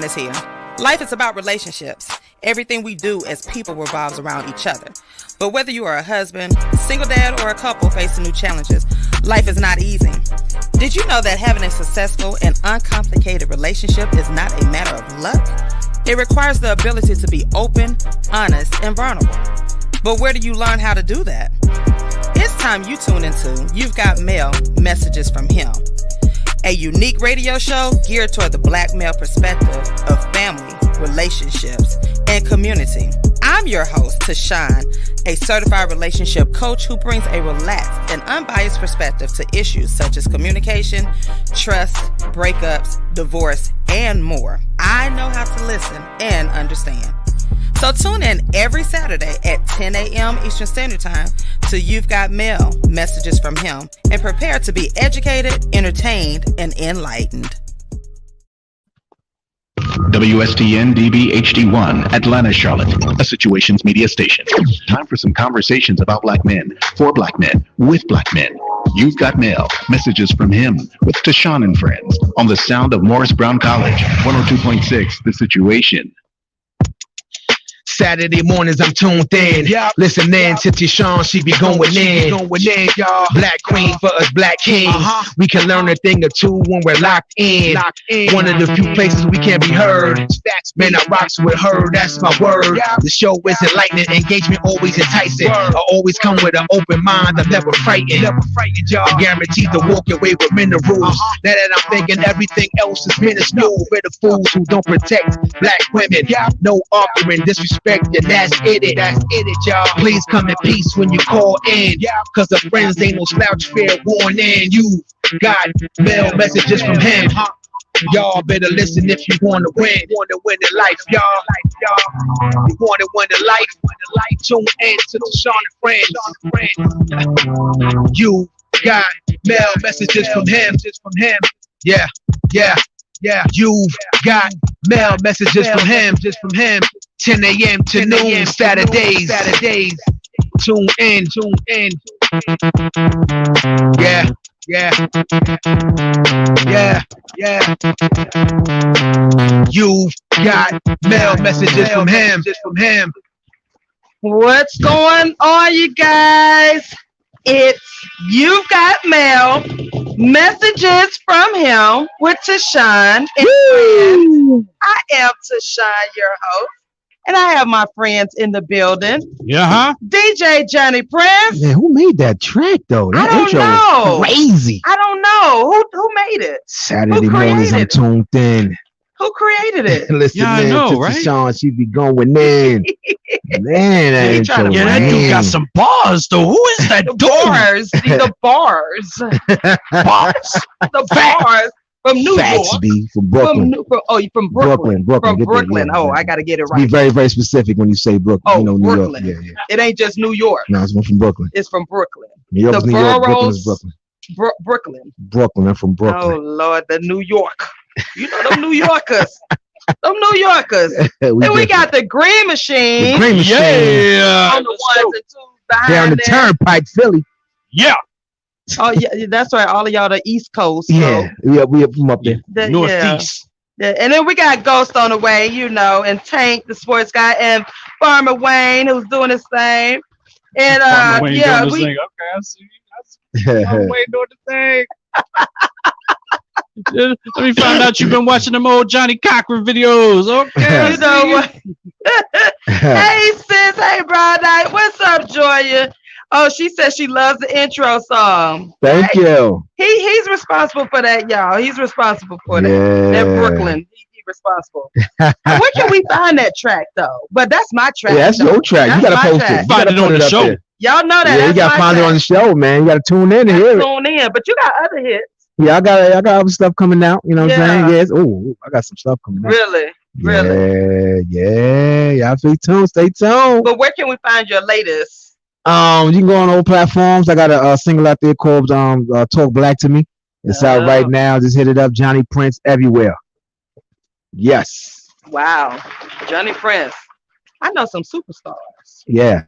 is here. Life is about relationships. Everything we do as people revolves around each other. But whether you are a husband, single dad, or a couple facing new challenges, life is not easy. Did you know that having a successful and uncomplicated relationship is not a matter of luck? It requires the ability to be open, honest, and vulnerable. But where do you learn how to do that? It's time you tune into You've Got Mail, Messages from Him, a unique radio show geared toward the Black male perspective of family, relationships, and community. I'm your host, Tashawn, a certified relationship coach who brings a relaxed and unbiased perspective to issues such as communication, trust, breakups, divorce, and more. I know how to listen and understand. So tune in every Saturday at 10 a.m. Eastern Standard Time to You've Got Mail, Messages from Him, and prepare to be educated, entertained, and enlightened. WSTN DBHD1, Atlanta, Charlotte, a Situations Media station. Time for some conversations about Black men, for Black men, with Black men. You've Got Mail, Messages from Him, with Tashawn and Friends, on the sound of Morris Brown College, 102.6, The Situation. Saturday mornings I'm tuned in, listening to Tishawn, she be going in, y'all. Black queen for us black kings. We can learn a thing or two when we're locked in. One of the few places we can be heard. Man, I rocks with her, that's my word. The show is enlightening, engagement always enticing. I always come with an open mind, I'm never frightened. Y'all guaranteed to walk away with minerals. Now that I'm thinking everything else is minuscule. For the fools who don't protect black women, no arguing, disrespect. And that's it, y'all. Please come in peace when you call in, cause the friends ain't no slouch, fair warning. You got mail messages from him. Y'all better listen if you wanna win. Win in life, y'all. You wanna win in life. Tune in to the Sean and Friends. You got mail messages from him. Yeah. You've got mail messages from him. 10 a.m. to noon, Saturdays. Tune in. Yeah. You've got mail messages from him. What's going on, you guys? It's You've Got Mail, Messages from Him with Tashawn and Friends. I am Tashawn, your host, and I have my friends in the building. DJ Johnny Prince. Man, who made that track though? That I don't intro know. was crazy. I don't know who made it. Saturday mornings I'm tuned in. Who created it? Listening I know, to right? Tashawn, she be going in. Man, that He trying intro, to- Yeah, that dude got some bars though. Who is that dude? Bars. These are bars. Bars. The bars from New Facts, York. B, from Brooklyn. You from Brooklyn. Brooklyn. From Get that, Brooklyn. yeah, Oh, yeah. I got to get it Be right. very, very specific when you say Brooklyn. Oh, you know, New Brooklyn. York. Yeah. It ain't just New York. No, it's one from Brooklyn. It's from Brooklyn. New York is The New York. Brooklyn is boroughs- Brooklyn. Brooklyn. Brooklyn. I'm from Oh, Brooklyn. Lord, the New York. You know them New Yorkers. Them New Yorkers. Then we different. got the Green Machine. the Green Machine Yeah. on the ones and twos behind down the there. Turnpike, Philly. Yeah. Oh, yeah, that's right. All of y'all the East Coast. So Yeah, we up from up there. Northeast. Yeah, and then we got Ghost on the way, and Tank, the sports guy, and Farmer Wayne, who's doing his thing. And Farmer Wayne yeah, doing the we thing. Okay, I see. Farmer Wayne doing the thing. Let me find out you've been watching them old Johnny Cochran videos. Okay. you know what? Hey sis, hey brother, what's up, Joya? Oh, she says she loves the intro song. Thank you. He's responsible for that, y'all. He's responsible for that. That Brooklyn. He responsible. Where can we find that track though? But that's my track. Yeah, that's though. your track. That's You gotta my post track. it. You Find gotta it on put the up show. there. Y'all know that. Yeah, you That's gotta my find it track. on the show, man. You gotta tune in and hear it. Tune in, but you got other hits. Yeah, I got other stuff coming out. You know what I'm Yeah. saying? Yes. Oh, I got some stuff coming out. Really? Yeah. Y'all stay tuned. Stay tuned. But where can we find your latest? You can go on all platforms. I got a single out there called "Talk Black to Me." It's out Oh. right now. Just hit it up. Johnny Prince everywhere. Yes. Wow. Johnny Prince. I know some superstars. Yeah.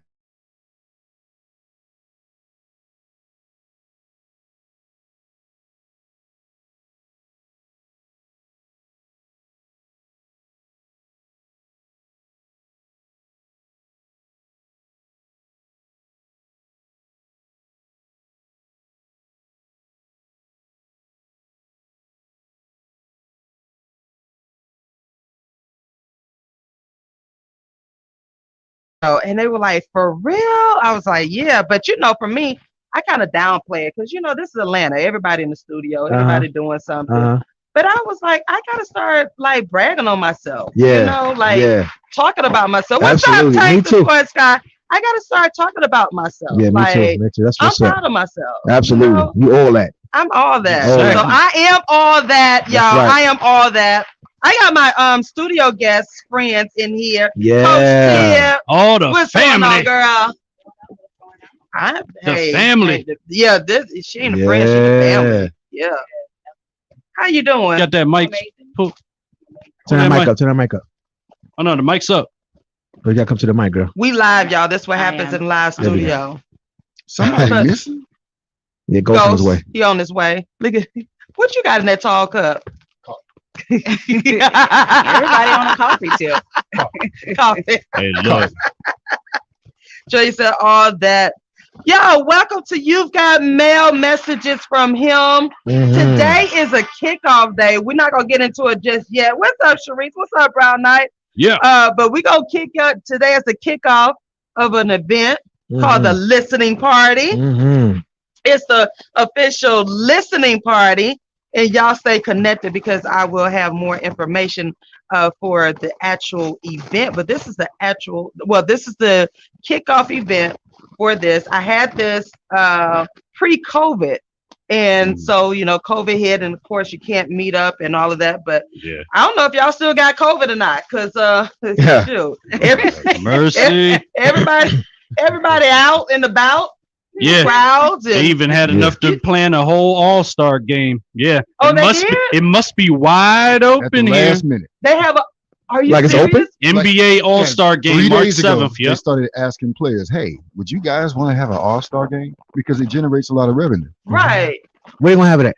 And they were like, for real? I was like, yeah. But you know, for me, I kind of downplay it because you know this is Atlanta. Everybody in the studio, everybody doing something. But I was like, I gotta start like bragging on myself. Yeah. You know, like talking about myself. What's Absolutely. up, Me Tank the too. Sports Guy? I gotta start talking about myself. Yeah, me like, too. Me too. That's I'm what's up. proud of myself. Absolutely. You know? You all that. I'm all that. All So that. I am all that, y'all. right. I am all that. I got my studio guests, friends in here. Yeah. Coach Tip. All the What's going family. on, girl? The family. Yeah, she ain't a friend, she the family. Yeah. How you doing? Got that mic. Turn that mic up. Turn that mic up. Oh no, the mic's up. You gotta come to the mic, girl. We live, y'all. That's what happens in live studio. Somebody missing? Yeah, Ghost on his way. He on his way. Look at what you got in that tall cup. Everybody on a coffee tip. Coffee. Hey, look. Joey said all that. Yo, welcome to You've Got Mail Messages from Him. Today is a kickoff day. We're not gonna get into it just yet. What's up, Sharice? What's up, Brown Knight? Yeah. But we gonna kick up today as a kickoff of an event called the Listening Party. It's the official listening party, and y'all stay connected because I will have more information for the actual event. But this is the actual. Well, this is the kickoff event for this. I had this pre-COVID. And so, you know, COVID hit, and of course you can't meet up and all of that. But I don't know if y'all still got COVID or not, because shoot, mercy. everybody out and about. Yeah, crowds. And, they even had enough to plan a whole All-Star game. Yeah, oh, it must be wide open here. Last minute. They have a. Are you like serious? it's open? NBA All-Star game, March 7th. They started asking players, "Hey, would you guys want to have an All-Star game because it generates a lot of revenue?" Right. Where you gonna have it at?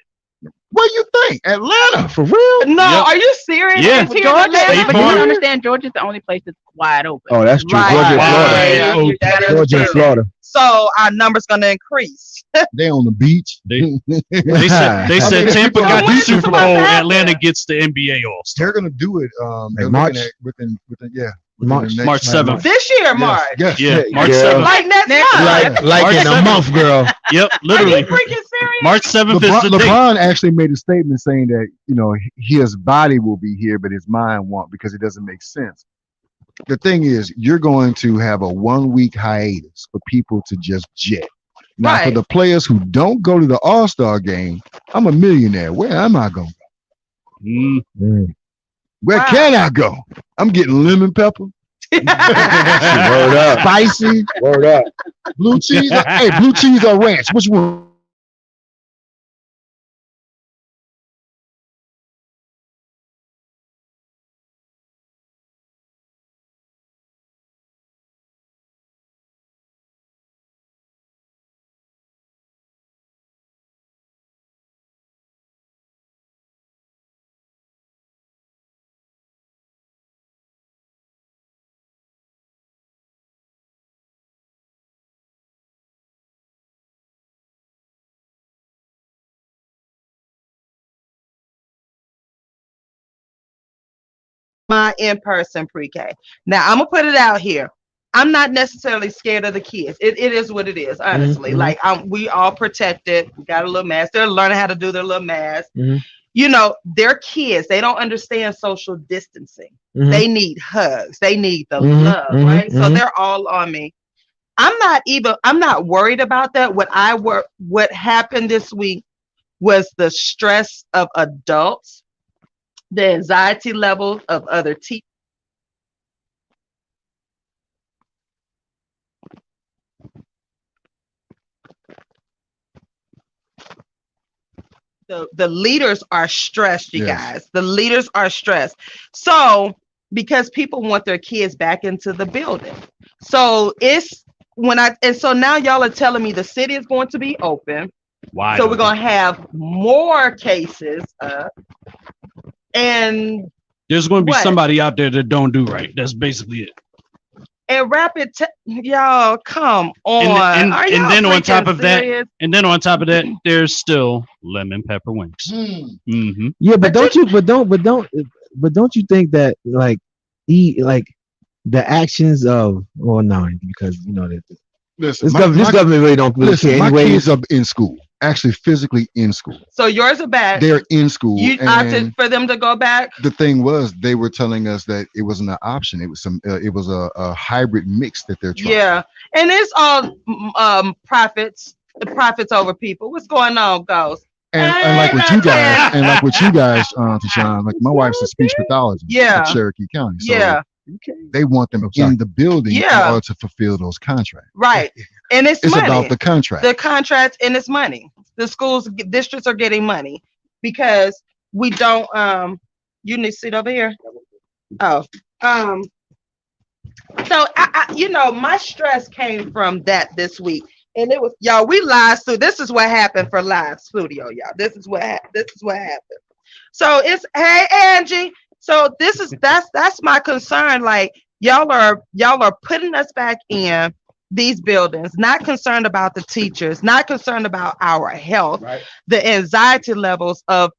What do you think? Atlanta, for real? No, are you serious? Yeah, Georgia. But you don't understand, Georgia's the only place that's wide open. Oh, that's true. Right. Georgia, Florida. Georgia and Florida. So our number's gonna increase. They on the beach. They said Tampa got the Super Bowl. Atlanta gets the NBA All-Star. They're gonna do it. Like March. Within March 7th. This year, March. Yes. Yeah, March Yeah. 7th. Like next month. Like in a 7th. month, girl. Yep, Are literally. you freaking serious? March 7th is the date. LeBron actually made a statement saying that, you know, his body will be here, but his mind won't, because it doesn't make sense. The thing is, you're going to have a 1 week hiatus for people to just jet. Now, for the players who don't go to the All-Star game, I'm a millionaire. Where am I going to go? Where can I go? I'm getting lemon pepper. Word up. Spicy. Word up. Blue cheese. Hey, blue cheese or ranch? Which one? My in-person pre-K. Now I'm gonna put it out here. I'm not necessarily scared of the kids. It is what it is, honestly. Like we all protected. We got a little mask. They're learning how to do their little mask. You know, they're kids. They don't understand social distancing. They need hugs. They need the love, right? So they're all on me. I'm not worried about that. What happened this week was the stress of adults, the anxiety levels of other teachers. The leaders are stressed, you guys. The leaders are stressed. So because people want their kids back into the building. So so now y'all are telling me the city is going to be open. Why? So we're gonna have more cases and there's going to be somebody out there that don't do right. That's basically it. And y'all, come on. And then on top of that, there's still lemon pepper wings. Yeah, but don't you think that the actions of, well, no, because that Listen, this government really don't really care my anyway. kids are in school, actually physically in school. So yours are back. They're in school. You opted for them to go back. The thing was, they were telling us that it wasn't an option. It was it was a hybrid mix that they're trying. Yeah, and it's all profits over people. What's going on, Ghost? And like with you guys, Tashawn, like my wife's a speech pathologist Yeah. at Cherokee County. So Yeah, they want them in the building Yeah. in order to fulfill those contracts. right. And it's money. About the contract. The contract, and it's money. The schools, districts are getting money because we don't. You need to sit over here. Oh, So I my stress came from that this week, and it was y'all. We live, so this is what happened for live studio, y'all. This is what happened. So it's hey Angie. So that's my concern. Like y'all are putting us back in these buildings, not concerned about the teachers, not concerned about our health, right. The anxiety levels of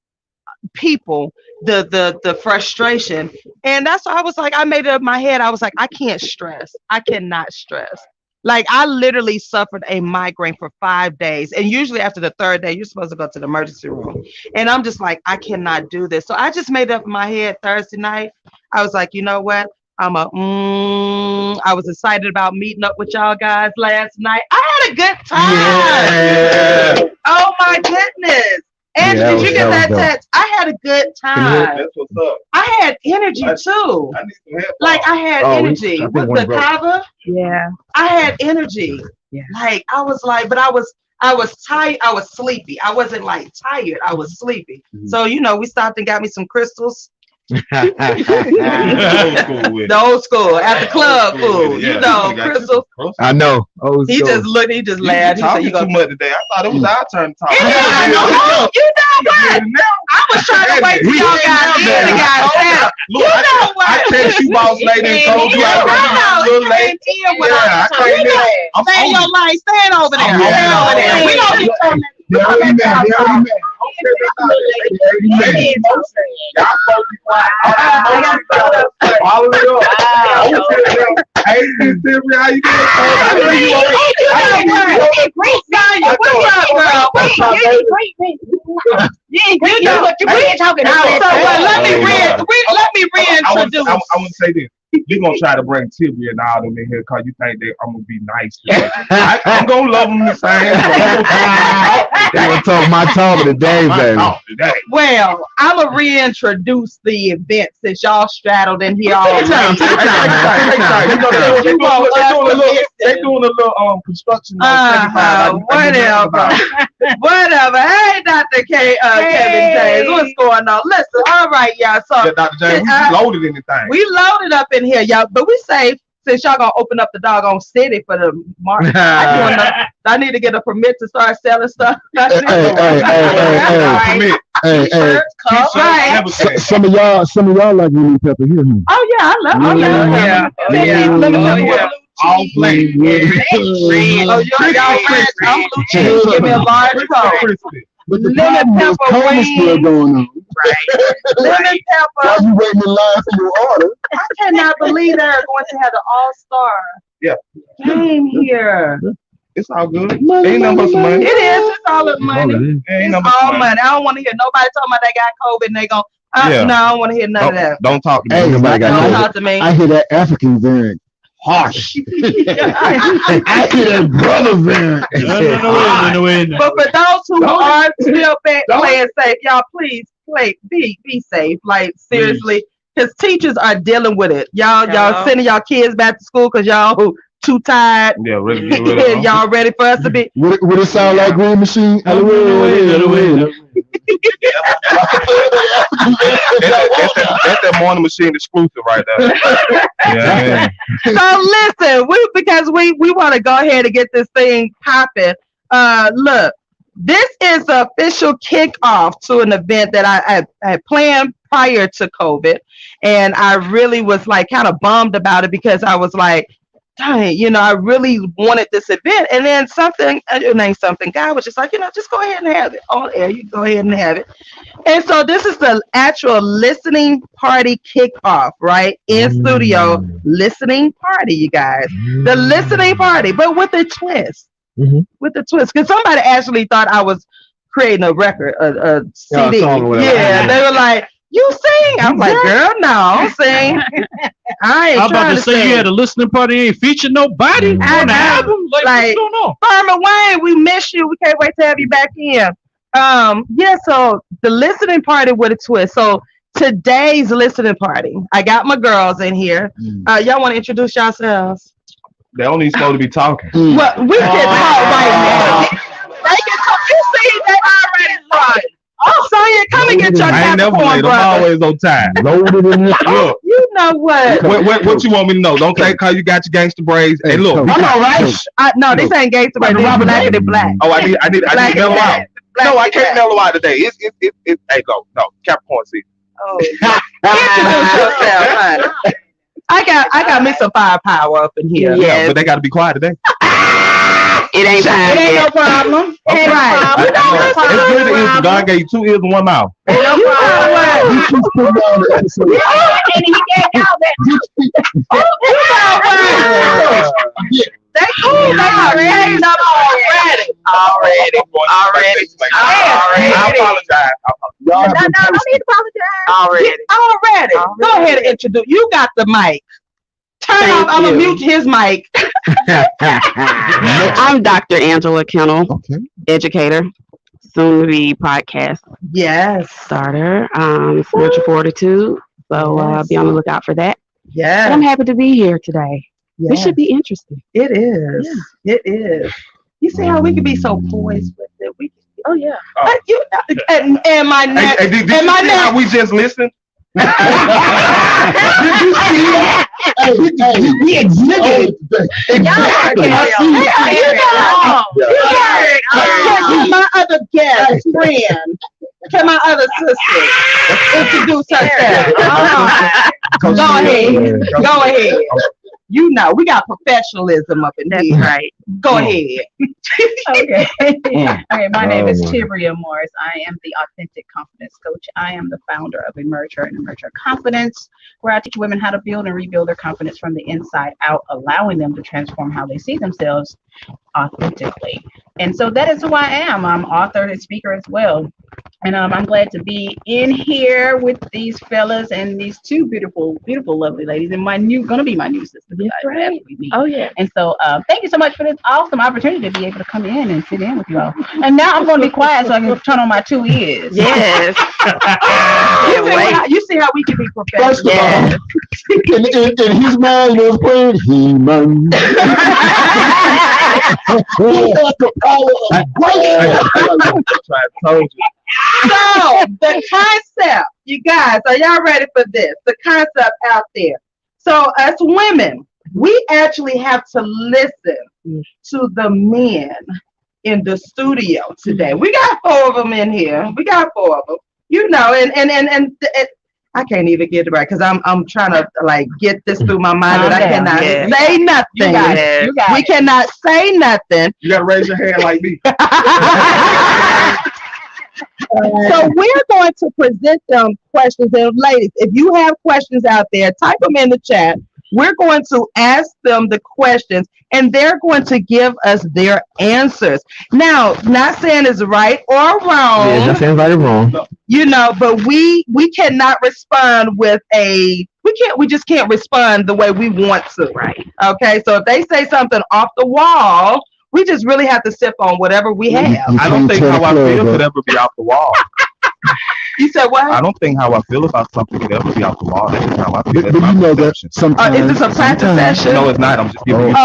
people, the frustration. And that's why I was like, I made it up in my head. I was like, I can't stress. I cannot stress. Like I literally suffered a migraine for 5 days. And usually after the third day, you're supposed to go to the emergency room. And I'm just like, I cannot do this. So I just made it up in my head Thursday night. I was like, you know what? I was excited about meeting up with y'all guys last night. I had a good time. Yeah. Oh my goodness. And did you get that text? I had a good time. That's what's up. I had energy too. I need some help. Like I had energy with the kava. Yeah. I had energy. Yeah. Like I was like, but I was tired. I was sleepy. I wasn't like tired. I was sleepy. Mm-hmm. So we stopped and got me some crystals. The old school at the club food, Crystal. I know. He just laughed. He said, "You too much today." I thought it was our turn to talk. You know what? I was trying to wait till y'all got in. Look, I text you, boss lady, and told you I was little late. Stay in your line. Stand over there. We don't need to. Let me reintroduce. I want to say this. We're going to try to bring Tibia and all them in here because you think that I'm going to be nice to them. I'm going to love them the same. They going to talk my talk today, baby. Well, I'm going to reintroduce the event since y'all straddled in here all day. They're doing a little construction. Whatever. Hey, Dr. Kevin James. What's going on? Listen, all right, y'all. So, Dr. James, we loaded anything. We loaded up in here, y'all, but we safe since y'all gonna open up the doggone city for the market. I need to get a permit to start selling stuff. Hey. Some of y'all like lemon pepper here. Oh yeah, I love all plain. Y'all I'm blue cheese. Give me a large coat. But the lemon pepper wings still going on. Right. Lemon pepper. While you waiting in line for your order. I cannot believe they're going to have the all-star game here. It's all good. Ain't nothing but some money. It is. It's all of money. It's all money. I don't want to hear nobody talking about they got COVID and they go, no, I don't want to hear none of that. Don't talk to me. Hey, don't talk to me. I hear that African variant. Harsh. I hear that brother variant. No. But for those who are still playing safe, y'all please be safe. Like seriously, because teachers are dealing with it. Y'all sending y'all kids back to school because y'all too tired. Yeah, ready. Y'all ready for us to be? Would it sound like Green Machine? That's that morning machine exclusive right there. Yeah. So listen, because we want to go ahead and get this thing popping. Look, this is the official kickoff to an event that I had planned prior to COVID, and I really was like kind of bummed about it because I was like, dang, I really wanted this event. And then guy was just like, just go ahead and have it on air. You go ahead and have it. And so this is the actual listening party kickoff, right? In studio listening party, you guys. The listening party, but with a twist. With a twist. Because somebody actually thought I was creating a record, a CD. Yeah, they were like, you sing? I'm like, girl, no, I sing. I ain't I'm about to say you had a listening party, ain't featured nobody on the album. Like, what's going on? Farmer Wayne, we miss you. We can't wait to have you back in. So the listening party with a twist. So today's listening party, I got my girls in here. Y'all want to introduce yourselves? They only supposed to be talking. Well, we can talk right now. They can talk. You see, they already started. Oh, Sonya, come and get your I ain't never late. I'm always on time. Loaded in the You know what? What you want me to know? Don't think how you got your gangster braids. Hey, look. I'm all right. No, this ain't gangster braids. This is black and black. Oh, I need mellow out. No, I can't mellow out today. It's hey, no, Capricorn season. Oh, introduce yourself, honey. I got me some firepower up in here. Yeah, but they got to be quiet today. It ain't time. It ain't no problem. Okay. Ain't right. It's good to answer. God gave you 2 ears and 1 mouth. Ain't no problem. And he gave y'all that. They cool. They already up already. I apologize. No, don't need to apologize. Already. Go ahead and introduce. You got the mic. Turn off. I'm gonna mute his mic. I'm Dr. Angela Kennel, educator, soon to be podcast starter, Spiritual Fortitude. So be on the lookout for that. Yeah. And I'm happy to be here today. Yes. This should be interesting. It is. Yeah. It is. You see how we can be so poised with it? And my neck. Did you see how we just listened? We exhibited. My other guest friend. Can my other sister introduce herself? Go ahead. We got professionalism up in here. Right. Go ahead. Okay. Okay. My name is Tibria Morris. I am the Authentic Confidence Coach. I am the founder of Emerger and Emerger Confidence, where I teach women how to build and rebuild their confidence from the inside out, allowing them to transform how they see themselves authentically. And so that is who I am. I'm author and speaker as well. And I'm glad to be in here with these fellas and these 2 beautiful, lovely ladies, and gonna be my new sister. Right. Oh yeah. And so thank you so much for this awesome opportunity to be able to come in and sit in with you all. And now I'm gonna be quiet so I can turn on my 2 ears. Yes. You see how we can be professional. First of all, in his mind, was playing He-Man. So the concept, you guys, are y'all ready for this? The concept out there. So as women, we actually have to listen to the men in the studio today. We got 4 of them in here. And I can't even get it right because I'm trying to get this through my mind that I cannot say nothing. We cannot say nothing. You gotta raise your hand like me. So we're going to present them questions. And ladies, if you have questions out there, type them in the chat. We're going to ask them the questions and they're going to give us their answers. Now, not saying it's right or wrong. Yeah, not saying right or wrong. But we cannot respond we just can't respond the way we want to. Right. Okay. So if they say something off the wall, we just really have to sip on whatever we have. I don't think how I feel could ever be off the wall. You said what? I don't think how I feel about something could ever be off the wall. That's just how I feel. But you know that sometimes. Is this a practice session? No, it's not. I'm just giving you.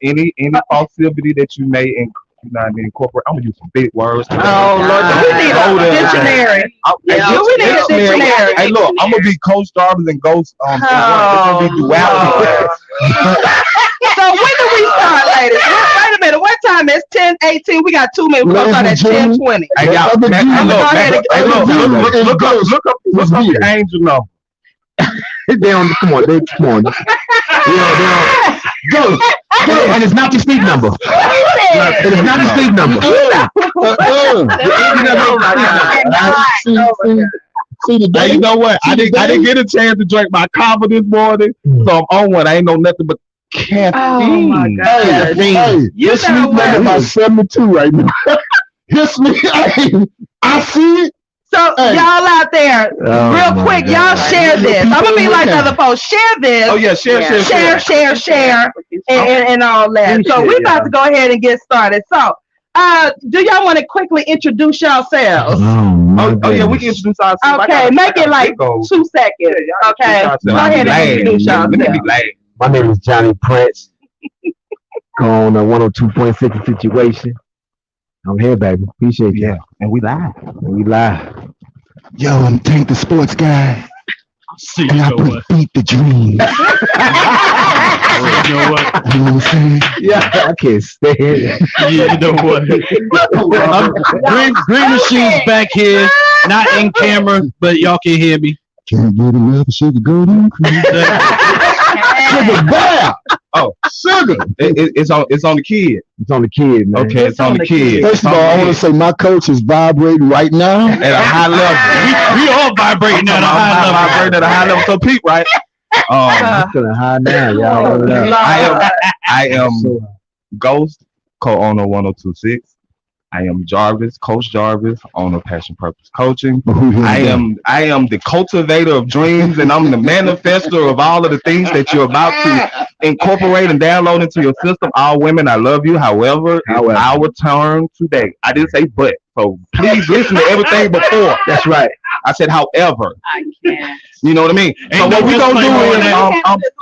Any possibility that you may incorporate. I'm gonna use some big words. Oh Lord, we need a dictionary. We need a dictionary. Hey, look, I'm gonna be Coach Jarvis and Ghost. It's gonna be duality. So when do we start, ladies? Wait a minute. What time is 10:18? We got 2 minutes. We're gonna start at 10:20. Hey, y'all. Look up your angel number. Come on. Go. And it's not your sleep number. It is not your sleep number. Hey, you know what? I didn't get a chance to drink my coffee this morning, so I'm on one. I ain't know nothing but caffeine. Oh my God! Hey, his sleep number about 72 right now. His sleep. I see it. So y'all out there, real quick, y'all share this. I'm gonna be like the other folks. Share this. Oh yeah, share, and all that. So we about to go ahead and get started. So, do y'all want to quickly introduce yourselves? Oh yeah, we can introduce ourselves. Okay, make it like 2 seconds. Okay, go ahead and introduce yourselves. My name is Johnny Prince. On 102.6 Situation. I'm here, baby. Appreciate you. Yeah, and we live. Yo, I'm Tank the Sports Guy. See, And I beat the dream. You know what? You know what I'm saying? Yeah, I can't stand it. Yeah, you know what? Green Machine's back here, not in camera, but y'all can hear me. Can't get enough sugar golden cream. Sugar bear. Oh, sugar. It's on the kid. It's on the kid, man. Okay, it's on the kid. First of all, I want to say my coach is vibrating right now at a high level. We all vibrating at a high level. Vibrating at a high level. So Pete, right? I'm feeling high now, y'all. I am Ghost, co-owner 1026. I am Jarvis, Coach Jarvis, owner of Passion Purpose Coaching. I am the cultivator of dreams, and I'm the manifester of all of the things that you're about to incorporate and download into your system. All women, I love you. However, it's our turn today. I didn't say but, so please listen to everything before. That's right. I said however. I can't. You know what I mean? So what we gonna do is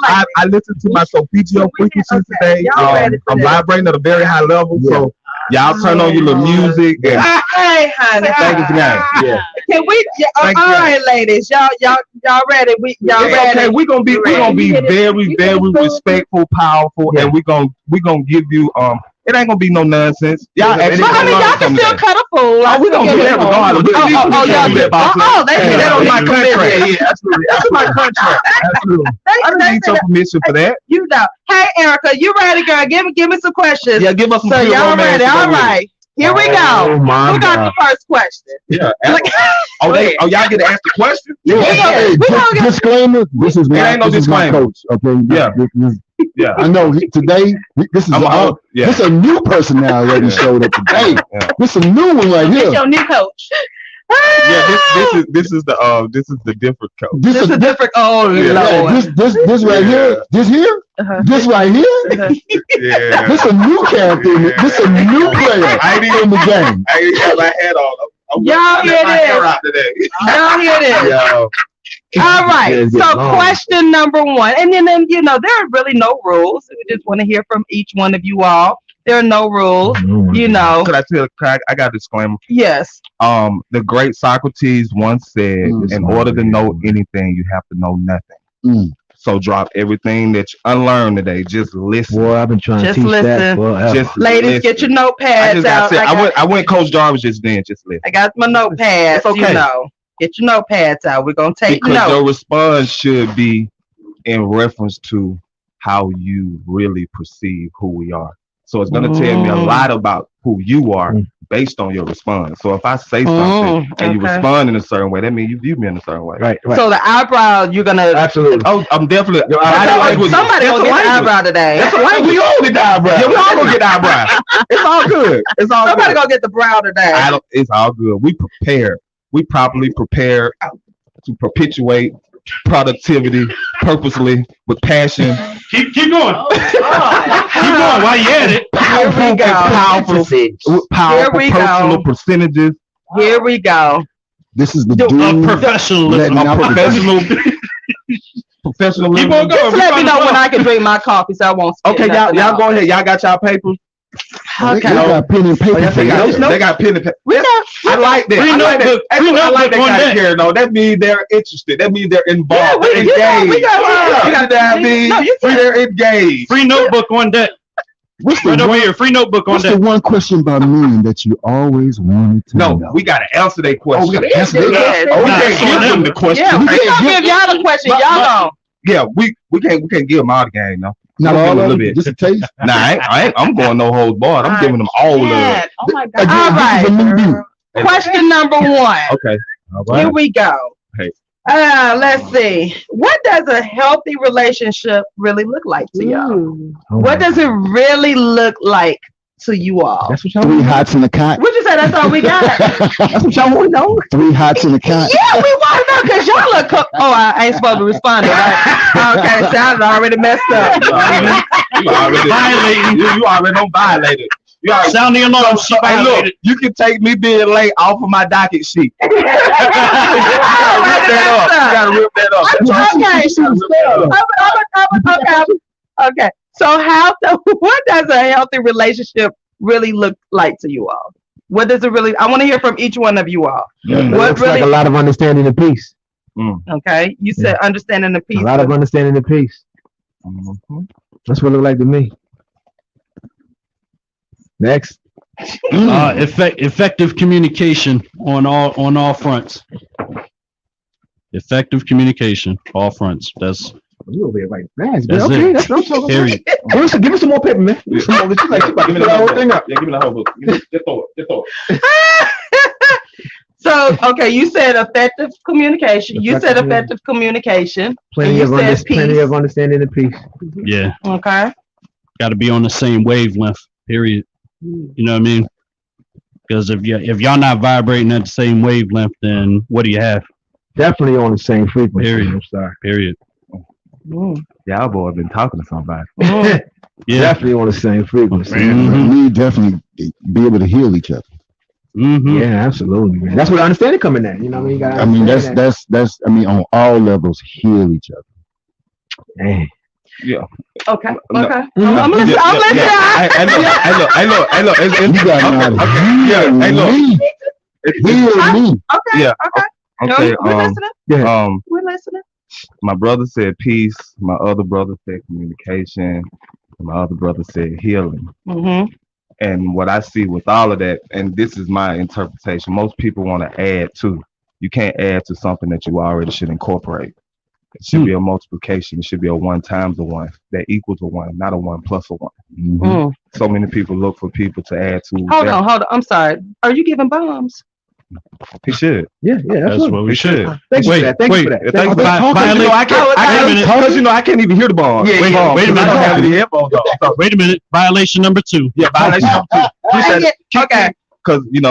I listened to my solfeggio frequencies today. I'm vibrating at a very high level, so y'all turn on your little music and Hey, honey. thank you for that. Yeah. Can we? All right, ladies. Y'all ready? Y'all ready? Okay, we're gonna be very, very respectful, powerful, and we're gonna give you it ain't gonna be no nonsense. Y'all actually y'all can still cut a fool. We're gonna do that regardless. That's my contract. Yeah, absolutely. That's my contract. Absolutely. I don't need your permission for that. You know. Hey, Erica, you ready, girl? Give me some questions. Yeah, give us some. So y'all ready? All right. Here we go. Who got the first question? Yeah. Y'all get to ask the question? Disclaimer. This is my coach. Okay. Yeah. I know today this is this a new person now already showed up today. This is a new one right here. It's your new coach. Yeah, this is the different coach. This is different. Oh Lord. This right here. This here. This right here. Yeah. This a new character. This a new player. I ain't even in the game. I ain't got my head on. Y'all hear this? Y'all hear this? All right. So question number one, and then there are really no rules. We just want to hear from each one of you all. There are no rules. Could I tell? I got a disclaimer. Yes. The great Socrates once said, "In order to know anything, you have to know nothing." So drop everything that you unlearned today. Just listen. Boy, I've been trying to teach that. Just ladies, get your notepads out. I went Coach Jarvis just then. Just listen. I got my notepads. It's okay. Get your notepads out. We're gonna take notes. Because your response should be in reference to how you really perceive who we are. So it's going to tell me a lot about who you are based on your response. So if I say something and you respond in a certain way, that means you view me in a certain way. Right. So the eyebrow, you're going to... Absolutely. Oh, I'm definitely... Somebody will get the eyebrow today. That's what we all get the eyebrow. Yeah, we all going to get the eyebrow. It's all good. Somebody going to get the brow today. It's all good. We prepare. We properly prepare to perpetuate productivity purposely with passion. Keep going. Keep going while you at it. Powerful personal percentages. Here we go. This is the professionalism. Professionalism. Keep on going. Just let me know when I can drink my coffee so I won't spit. Okay, y'all go ahead. Y'all got y'all papers. Okay. They got pen and paper. They got pen and paper. I like that. I like that kind of care, though. That means they're interested. That means they're involved. They're engaged. They're engaged. Free notebook on deck. Free notebook on deck. What's the one question about men that you always wanted to know? No, we got to answer that question. We got to answer that question. We can't give them the question. We can't give y'all the question. Y'all know. Yeah, we can't give them all the game, no. Not all a of little them, bit. just a taste. Nah, I'm going no holds barred. I'm giving them all of it. Oh my God. All right. Question number 1. Okay. All Here we go. Hey. Let's see. What does a healthy relationship really look like to y'all? What does it really look like to you all? That's what y'all 3 hots in the cot. What'd you say? That's all we got? That's what y'all want to know. 3 hots in the cot. Yeah, we want to know because y'all look. I ain't supposed to respond, right? Okay, so I already messed up. You already violated. You already don't violate it. Sound the alarm. Hey, look, you can take me being late off of my docket sheet. You gotta rip that up. Okay. So what does a healthy relationship really look like to you all? What does it really? I want to hear from each one of you all. What looks really, like a lot of understanding and peace. Okay, you said understanding the peace. A lot of understanding and peace. That's what it look like to me. Next. Effective communication on all fronts. Effective communication, all fronts. That's you over here right fast. That's okay, it. that's what I'm talking Period. about. Give me some more paper, man. Give me some more. Give me the whole thing up. Yeah, give me the whole book. Just throw it. So, okay, you said effective communication. You said effective communication. Plenty of understanding and peace. Yeah. Okay. Got to be on the same wavelength. Period. You know what I mean? Because if y'all not vibrating at the same wavelength, then what do you have? Definitely on the same frequency. Period. I'm sorry. Period. Y'all boy been talking to somebody. Yeah. Definitely on the same frequency. We definitely be able to heal each other. Yeah, absolutely, man. That's where the understanding coming at. You know what I mean? That's on all levels, heal each other. Man. Yeah. Okay. No. Okay. I'm listening. I'm listening. Hey, look. You got heal me. Okay. Yeah. Okay. Okay. We're listening. We're listening. My brother said peace. My other brother said communication. And my other brother said healing. And what I see with all of that, and this is my interpretation, most people want to add to. You can't add to something that you already should incorporate. It should be a multiplication. It should be a 1 times a 1 that equals a 1, not a 1 plus a 1. So many people look for people to add to. Hold on. I'm sorry. Are you giving bombs? He should. Yeah, that's what we should. Thank you for that. Thank you for that. I can't even hear the bomb. Wait a minute. I don't have any headphones on. Wait a minute. Violation number 2. Yeah, violation number 2. Okay. Because in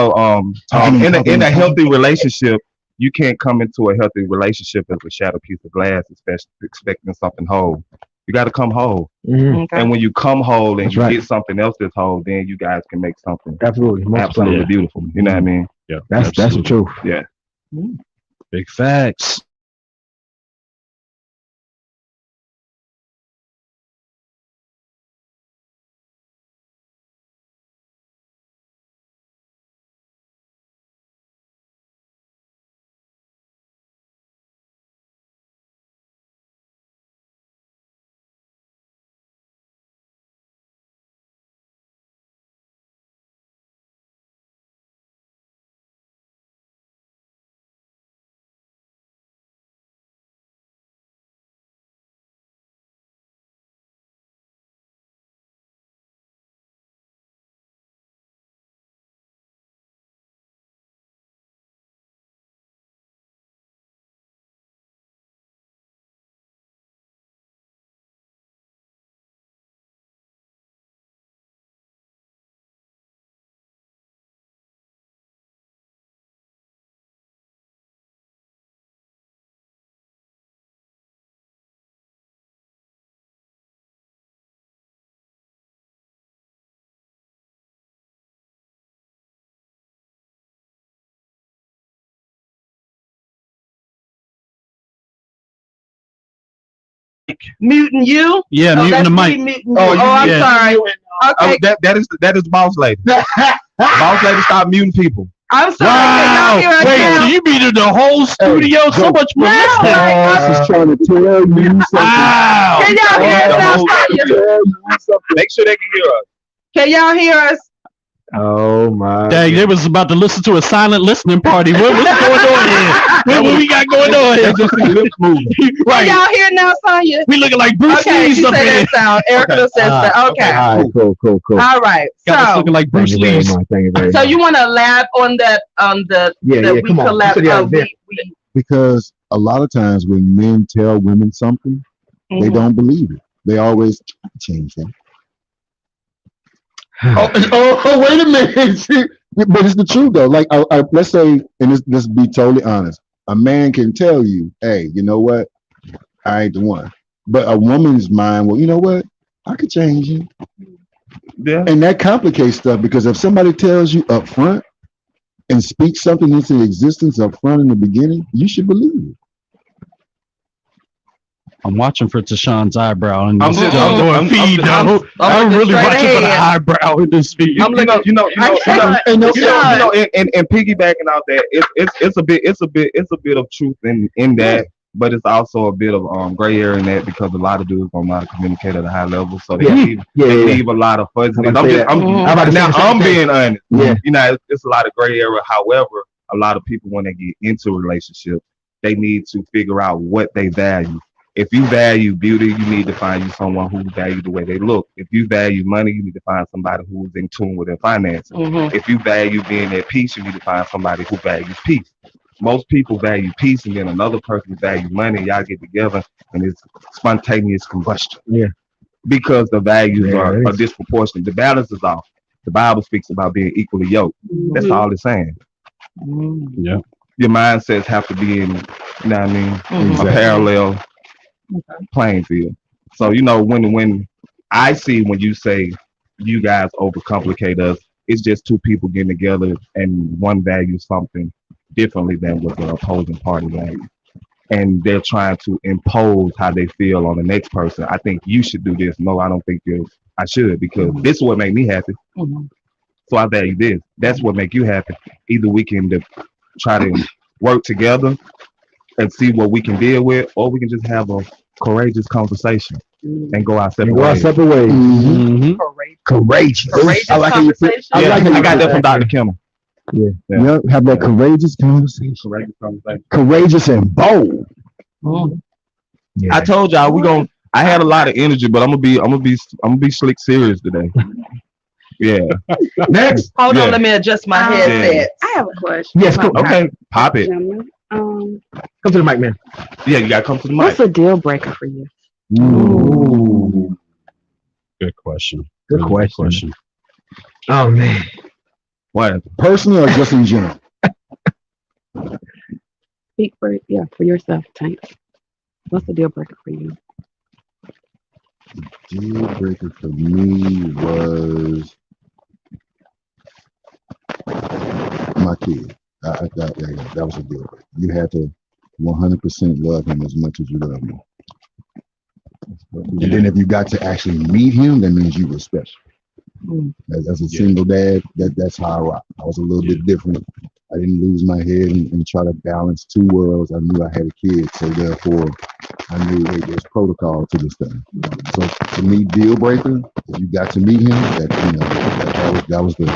a healthy relationship, you can't come into a healthy relationship as a shattered piece of glass, especially expecting something whole. You got to come whole. Okay. And when you come whole and get something else that's whole, then you guys can make something absolutely beautiful. You know what I mean? Yeah, that's the truth. Yeah. Big facts. Muting you? Yeah, muting the mic. I'm sorry. Okay. That is boss lady. Boss lady, stop muting people. I'm sorry. Wow. Wait, you muted the whole studio so much more. Boss is trying to tell you something. Wow. Can y'all hear us? Make sure they can hear us. Can y'all hear us? Oh my! Dang, they was about to listen to a silent listening party. What's going on here? What we got going on here? Just see lips moving. Right. Y'all hear now, Sonya? We looking like Bruce Okay, Lee. she said that sound. Erica says that. Okay. All right, cool. All right. Got us So, looking like Bruce Lee. Thank you very so much. you want to laugh on that? Yeah, we come on. collab. You said, yeah, We Because a lot of times when men tell women something, they don't believe it. They always change that. Oh, wait a minute. But it's the truth though. Like, let's say, and let's be totally honest. A man can tell you, "Hey, you know what? I ain't the one." But a woman's mind, well, you know what? I could change you. Yeah. And that complicates stuff because if somebody tells you up front and speaks something into existence up front in the beginning, you should believe it. I'm watching for Tashawn's eyebrow in I'm this just- doggone I'm- feed, I'm- though. I'm I'm really straight watching for the ahead. eyebrow in this feed. And piggybacking off that, it's a bit of truth in that, but it's also a bit of gray area in that because a lot of dudes don't know how to communicate at a high level, so they leave a lot of fuzziness. I'm being honest. Yeah. You know, it's a lot of gray area. However, a lot of people when they get into a relationship, they need to figure out what they value. If you value beauty, you need to find you someone who values the way they look. If you value money, you need to find somebody who's in tune with their finances. If you value being at peace, you need to find somebody who values peace. Most people value peace, and then another person value money. Y'all get together, and it's spontaneous combustion. Yeah. Because the values are disproportionate. The balance is off. The Bible speaks about being equally yoked. That's all it's saying. Yeah. Your mindsets have to be in, you know what I mean, a parallel playing field. So, you know, when I see when you say you guys overcomplicate us, it's just two people getting together and one values something differently than what the opposing party values. And they're trying to impose how they feel on the next person. I think you should do this. No, I don't think I should, because this is what made me happy. So I value this. That's what make you happy. Either we can try to work together and see what we can deal with, or we can just have a courageous conversation and go our separate ways. Courageous. I like how you put, I got that from Dr. Kimmel. Yeah, have that courageous conversation. Courageous and bold. I told y'all I had a lot of energy, but I'm gonna be slick serious today. Yeah. Next. Hold on, let me adjust my headset. I have a question. Yes, cool. Okay, pop it. Come to the mic, man. Yeah, you gotta come to the What's mic. a deal breaker for you? Ooh. Good question. Good question. Oh man. What? Personally or just in general? Speak for yourself, Tank. What's the deal breaker for you? Deal breaker for me was my kid. That was a deal breaker. You had to 100% love him as much as you love me. And then if you got to actually meet him, that means you were special. As a single dad, that's how I rock. I was a little bit different. I didn't lose my head and try to balance two worlds. I knew I had a kid, so therefore I knew there's protocol to this thing. So to me, deal breaker, if you got to meet him, that was the,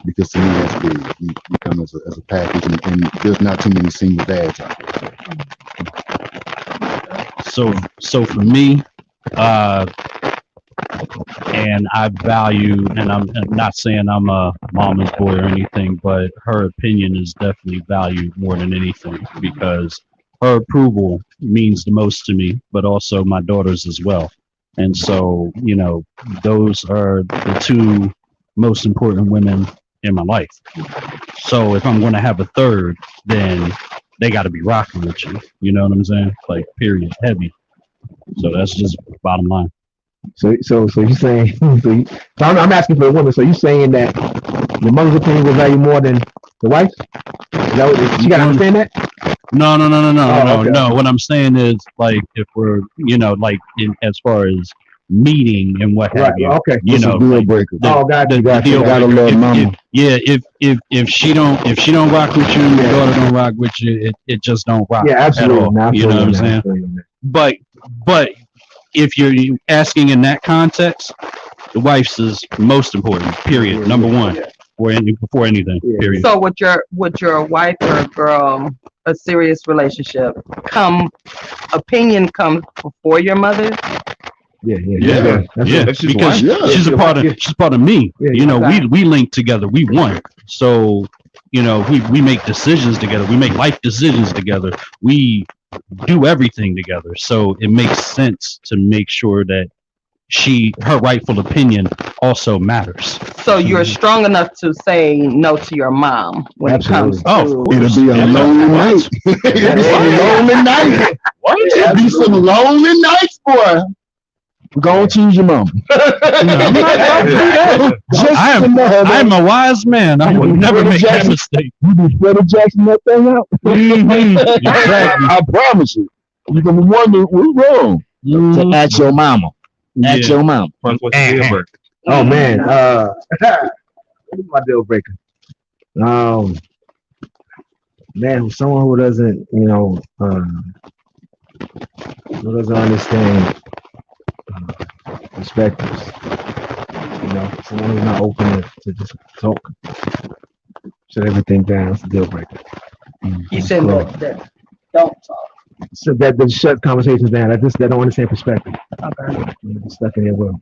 because to me that's big. You come as a package, and there's not too many single dads out there. So for me, and I value, and I'm not saying I'm a mama's boy or anything, but her opinion is definitely valued more than anything, because her approval means the most to me, but also my daughters as well. And so, you know, those are the two most important women in my life. So if I'm going to have a third, then they got to be rocking with you. You know what I'm saying? Like, period, heavy. So that's just bottom line. So you saying? So I'm asking for a woman. So you saying that the mother's opinion will value more than the wife's? She got to understand that? No. Okay. No. What I'm saying is, like, if we're, you know, like, as far as meeting and what have you. Okay. You know, deal breaker. Got you. Gotta love mama. If she don't rock with you, and your daughter don't rock with you, it just don't rock. Yeah, absolutely. At all. You know what I'm saying? But if you're asking in that context, the wife's is most important. Period. Number one. before anything. Period. So with your wife or girl, a serious relationship, opinion comes before your mother? Yeah. Because she's a part of me. Okay. We link together. We one. So, we make decisions together. We make life decisions together. We do everything together. So it makes sense to make sure that her rightful opinion also matters. So you're strong enough to say no to your mom when it comes to... It'll be a lonely night. It'll be a lonely night. It'll be some lonely nights, boy. Go and choose your mom. I'm a wise man. I will never make that mistake. You be Freddie Jackson that thing out. Exactly. I promise you. You're gonna be wondering what's wrong. To ask your mama. Ask your mom. What's your deal breaker? Oh man, what's my deal breaker? Man, someone who doesn't, who doesn't understand perspectives. Someone who's not open to just talk. Shut everything down. It's a deal breaker. You said that don't talk. So that they shut conversations down. They don't understand perspective. Okay. They're stuck in their world.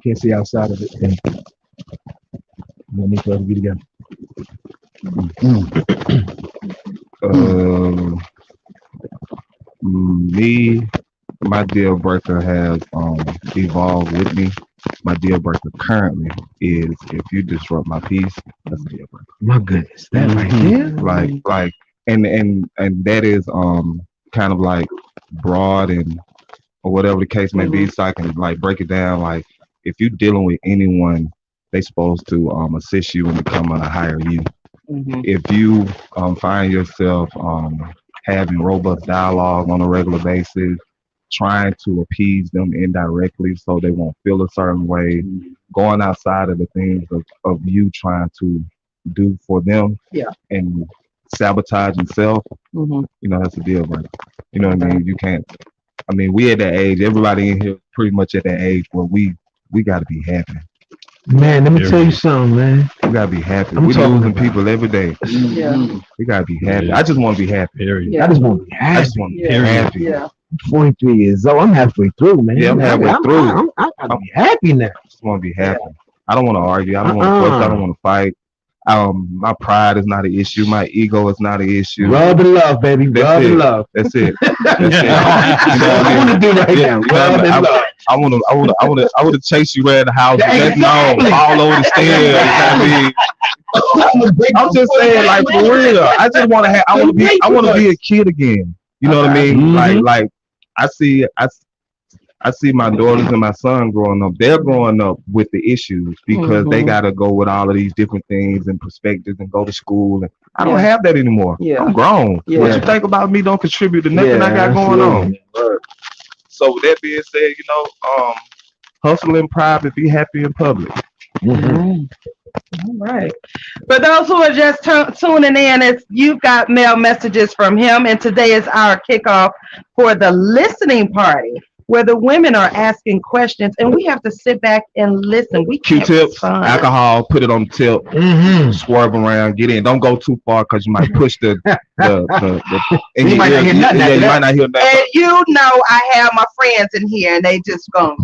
Can't see outside of it. And we need for us to be together. Me, my deal breaker has evolved with me. My deal breaker currently is if you disrupt my peace, that's a deal breaker. My goodness, that right there. Like, and that is kind of like broad or whatever the case may be. So I can like break it down. Like, if you're dealing with anyone, they supposed to assist you in becoming a higher you. If you find yourself having robust dialogue on a regular basis, trying to appease them indirectly so they won't feel a certain way, going outside of the things of you trying to do for them, and sabotaging self, that's a deal breaker. You know what I mean? You can't. I mean, we at that age. Everybody in here pretty much at that age where we got to be happy. Man, let me tell you something, man. We gotta be happy. We're losing people every day. We gotta be happy. I just want to be happy. I just want to be happy. I just want to be happy. I'm 43 years old. I'm halfway through, man. Yeah, I'm halfway through. I gotta be happy now. I just want to be happy. I don't want to argue. I don't want to fuss. I don't want to fight. My pride is not an issue. My ego is not an issue. Rub and love, baby. Rub and love. That's it. That's it. I want to do right now. Rub and love. I want to chase you around the house. That's all over the stairs. I'm just saying, like, for real. I just want to have. I want to be a kid again. You know what I mean? Like I see my daughters and my son growing up. They're growing up with the issues because they got to go with all of these different things and perspectives and go to school. And I don't have that anymore. I'm grown. What you think about me don't contribute to nothing I got going on. So with that being said, hustle in private, be happy in public. All right. For those who are just tuning in, you've got mail messages from him, and today is our kickoff for the listening party, where the women are asking questions and we have to sit back and listen. We Q-tips, alcohol, put it on the tip, swerve around, get in. Don't go too far because you might push the you might not hear nothing. You might not hear nothing. And I have my friends in here and they just gonna,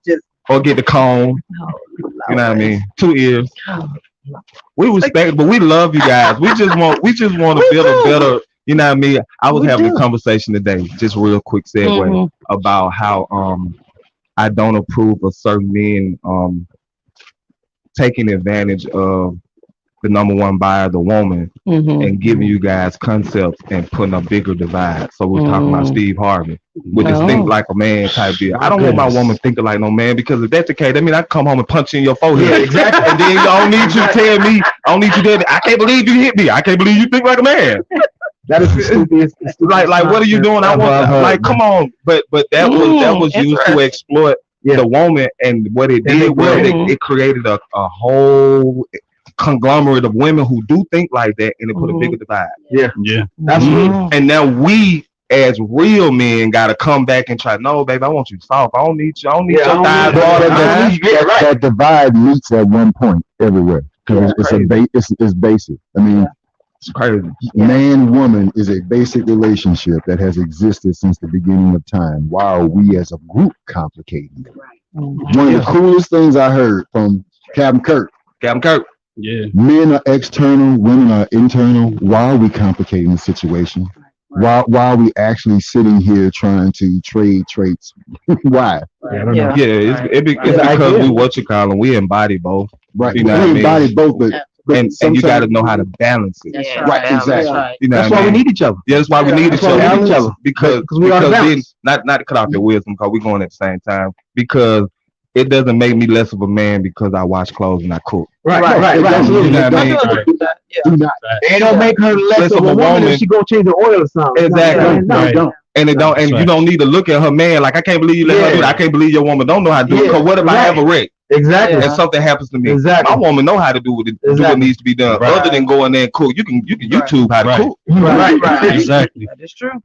just or get the cone. You know what I mean? 2 ears. We respect, but we love you guys. We just want to build a better. You know what I mean? I was having a conversation today, just real quick segue, about how I don't approve of certain men taking advantage of the number one buyer, the woman, and giving you guys concepts and putting a bigger divide. So we're talking about Steve Harvey with this think like a man type deal. I don't want my woman thinking like no man, because if that's the case, that means I come home and punch you in your forehead. Yeah, exactly. And then I don't need you to tell me, I don't need you to, I can't believe you hit me. I can't believe you think like a man. That is the stupidest. Like what are you doing? I want like come on. But that was used to exploit the woman, and what it did was it created a whole conglomerate of women who do think like that, and it put a bigger divide. Yeah, absolutely. And now we as real men gotta come back and try. No, baby, I want you soft. I don't need you. I don't need your thighs. That divide meets at one point everywhere because it's basic. I mean, it's crazy. Man, woman is a basic relationship that has existed since the beginning of time. Why are we as a group complicating it? One of the coolest things I heard from Captain Kirk. Yeah. Men are external, women are internal. Why are we complicating the situation? Why are we actually sitting here trying to trade traits? Why? It's because we what you call them. We embody both. Right. You know we embody both, but and you got to know how to balance it. Right. Exactly. You know that's why we need each other. Yeah, that's why we need each other. Because we are then, not to cut off your wisdom, because we're going at the same time. Because it doesn't make me less of a man because I wash clothes and I cook. Right. Absolutely. You know what I mean? Do not. It don't make her less of a woman if she go change the oil or something. Exactly. No, don't. And it don't. And you don't need to look at her man like I can't believe you let her do that. I can't believe your woman don't know how to do it. Because what if I have a wreck? Exactly. And something happens to me. Exactly. My woman know how to do what needs to be done. Right. Other than go in there and cook, you can YouTube how to cook. Right. Exactly. That is true.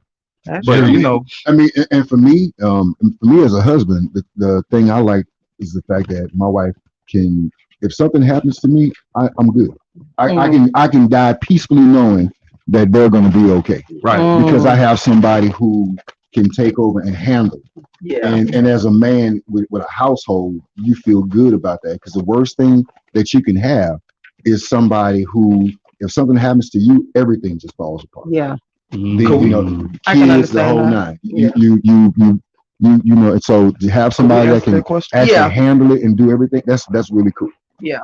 But you know, I mean, and for me as a husband, the thing I like is the fact that my wife can, if something happens to me, I'm good. I can die peacefully knowing that they're going to be okay. Right. Because I have somebody who can take over and handle. Yeah. And as a man with a household, you feel good about that, because the worst thing that you can have is somebody who, if something happens to you, everything just falls apart. Yeah. Kids, I can the whole understand that. nine. You know, and so to have somebody that can actually handle it and do everything, that's really cool. Yeah.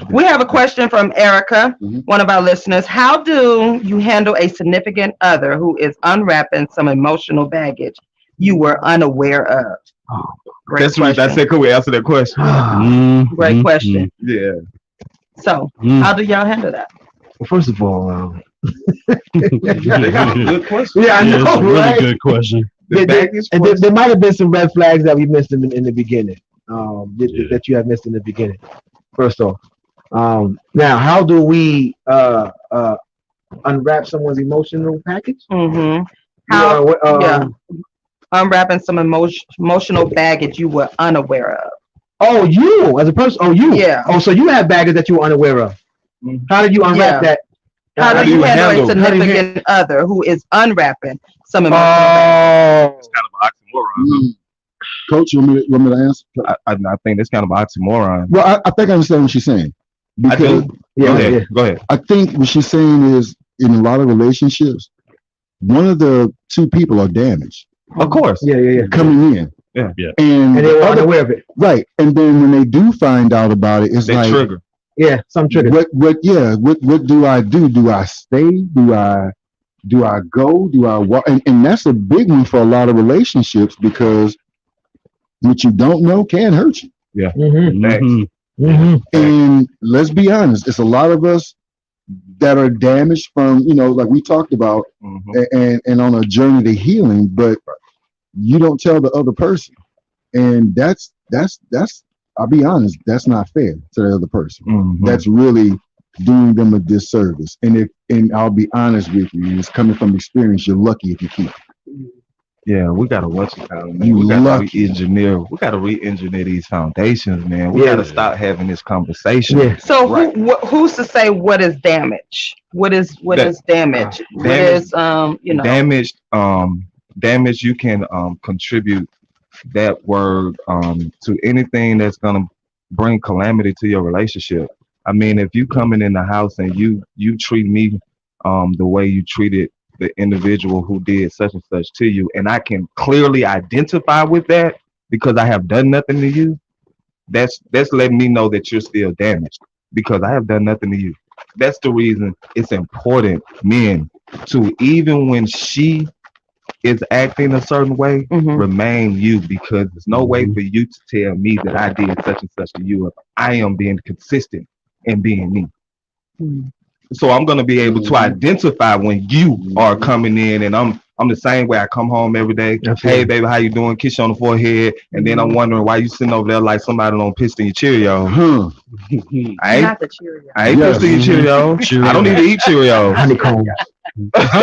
We have a question from Erica, one of our listeners. How do you handle a significant other who is unwrapping some emotional baggage you were unaware of? That's what I said. Could we answer that question? Great question. Yeah. So, how do y'all handle that? Well, first of all, Good question. I know, It's a really right? good question. There might have been some red flags that we missed in the beginning. That you have missed in the beginning. First off, now how do we unwrap someone's emotional package? Unwrapping some emotional baggage you were unaware of. Oh, you as a person. Oh, you. Yeah. Oh, so you have baggage that you were unaware of. How did you unwrap that? How do you handle a significant other who is unwrapping some emotional baggage? It's kind of an oxymoron. Coach, you want me to answer? I think that's kind of an oxymoron. Well, I think I understand what she's saying. Because, Go ahead. I think what she's saying is, in a lot of relationships, one of the two people are damaged. Of course. Yeah. Coming in. Yeah. And they were unaware of it. Right. And then when they do find out about it, it's They like trigger. Yeah, some trigger. What do I do? Do I stay? Do I go? Do I walk? And that's a big one for a lot of relationships, because what you don't know can hurt you. Yeah. And let's be honest, it's a lot of us that are damaged from, like we talked about, and on a journey to healing, but you don't tell the other person. And that's I'll be honest, that's not fair to the other person. That's really doing them a disservice. And I'll be honest with you, it's coming from experience, you're lucky if you keep it. Yeah, we gotta We gotta re-engineer these foundations, man. We gotta stop having this conversation. Yeah. So who's to say what is damage? What is damage? Damage. You can contribute that word to anything that's gonna bring calamity to your relationship. I mean, if you coming in the house and you treat me the way you treated the individual who did such and such to you, and I can clearly identify with that because I have done nothing to you, that's letting me know that you're still damaged because I have done nothing to you. That's the reason it's important, men, to, even when she is acting a certain way, remain you, because there's no way for you to tell me that I did such and such to you if I am being consistent and being me. So I'm gonna be able to identify when you are coming in, and I'm the same way. I come home every day. Hey baby, how you doing? Kiss you on the forehead, and then I'm wondering why you sitting over there like somebody don't piss in your Cheerio. I ain't pissed in your Cheerio. I don't need to eat Cheerio. Honeycomb. That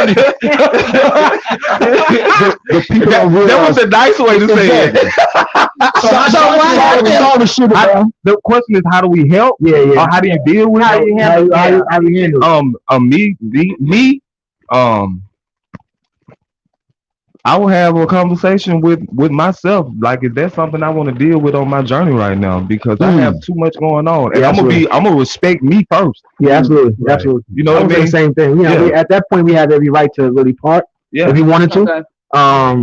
was a nice way to say it. The question is, how do we help? Or how do you deal with it? How you handle it? Me, I will have a conversation with myself. Like, if that's something I want to deal with on my journey right now, because I have too much going on, and I'm gonna respect me first. Yeah, absolutely, Right. absolutely. You know what I mean? The same thing. You know, at that point, we have every right to really part if we wanted to. Okay.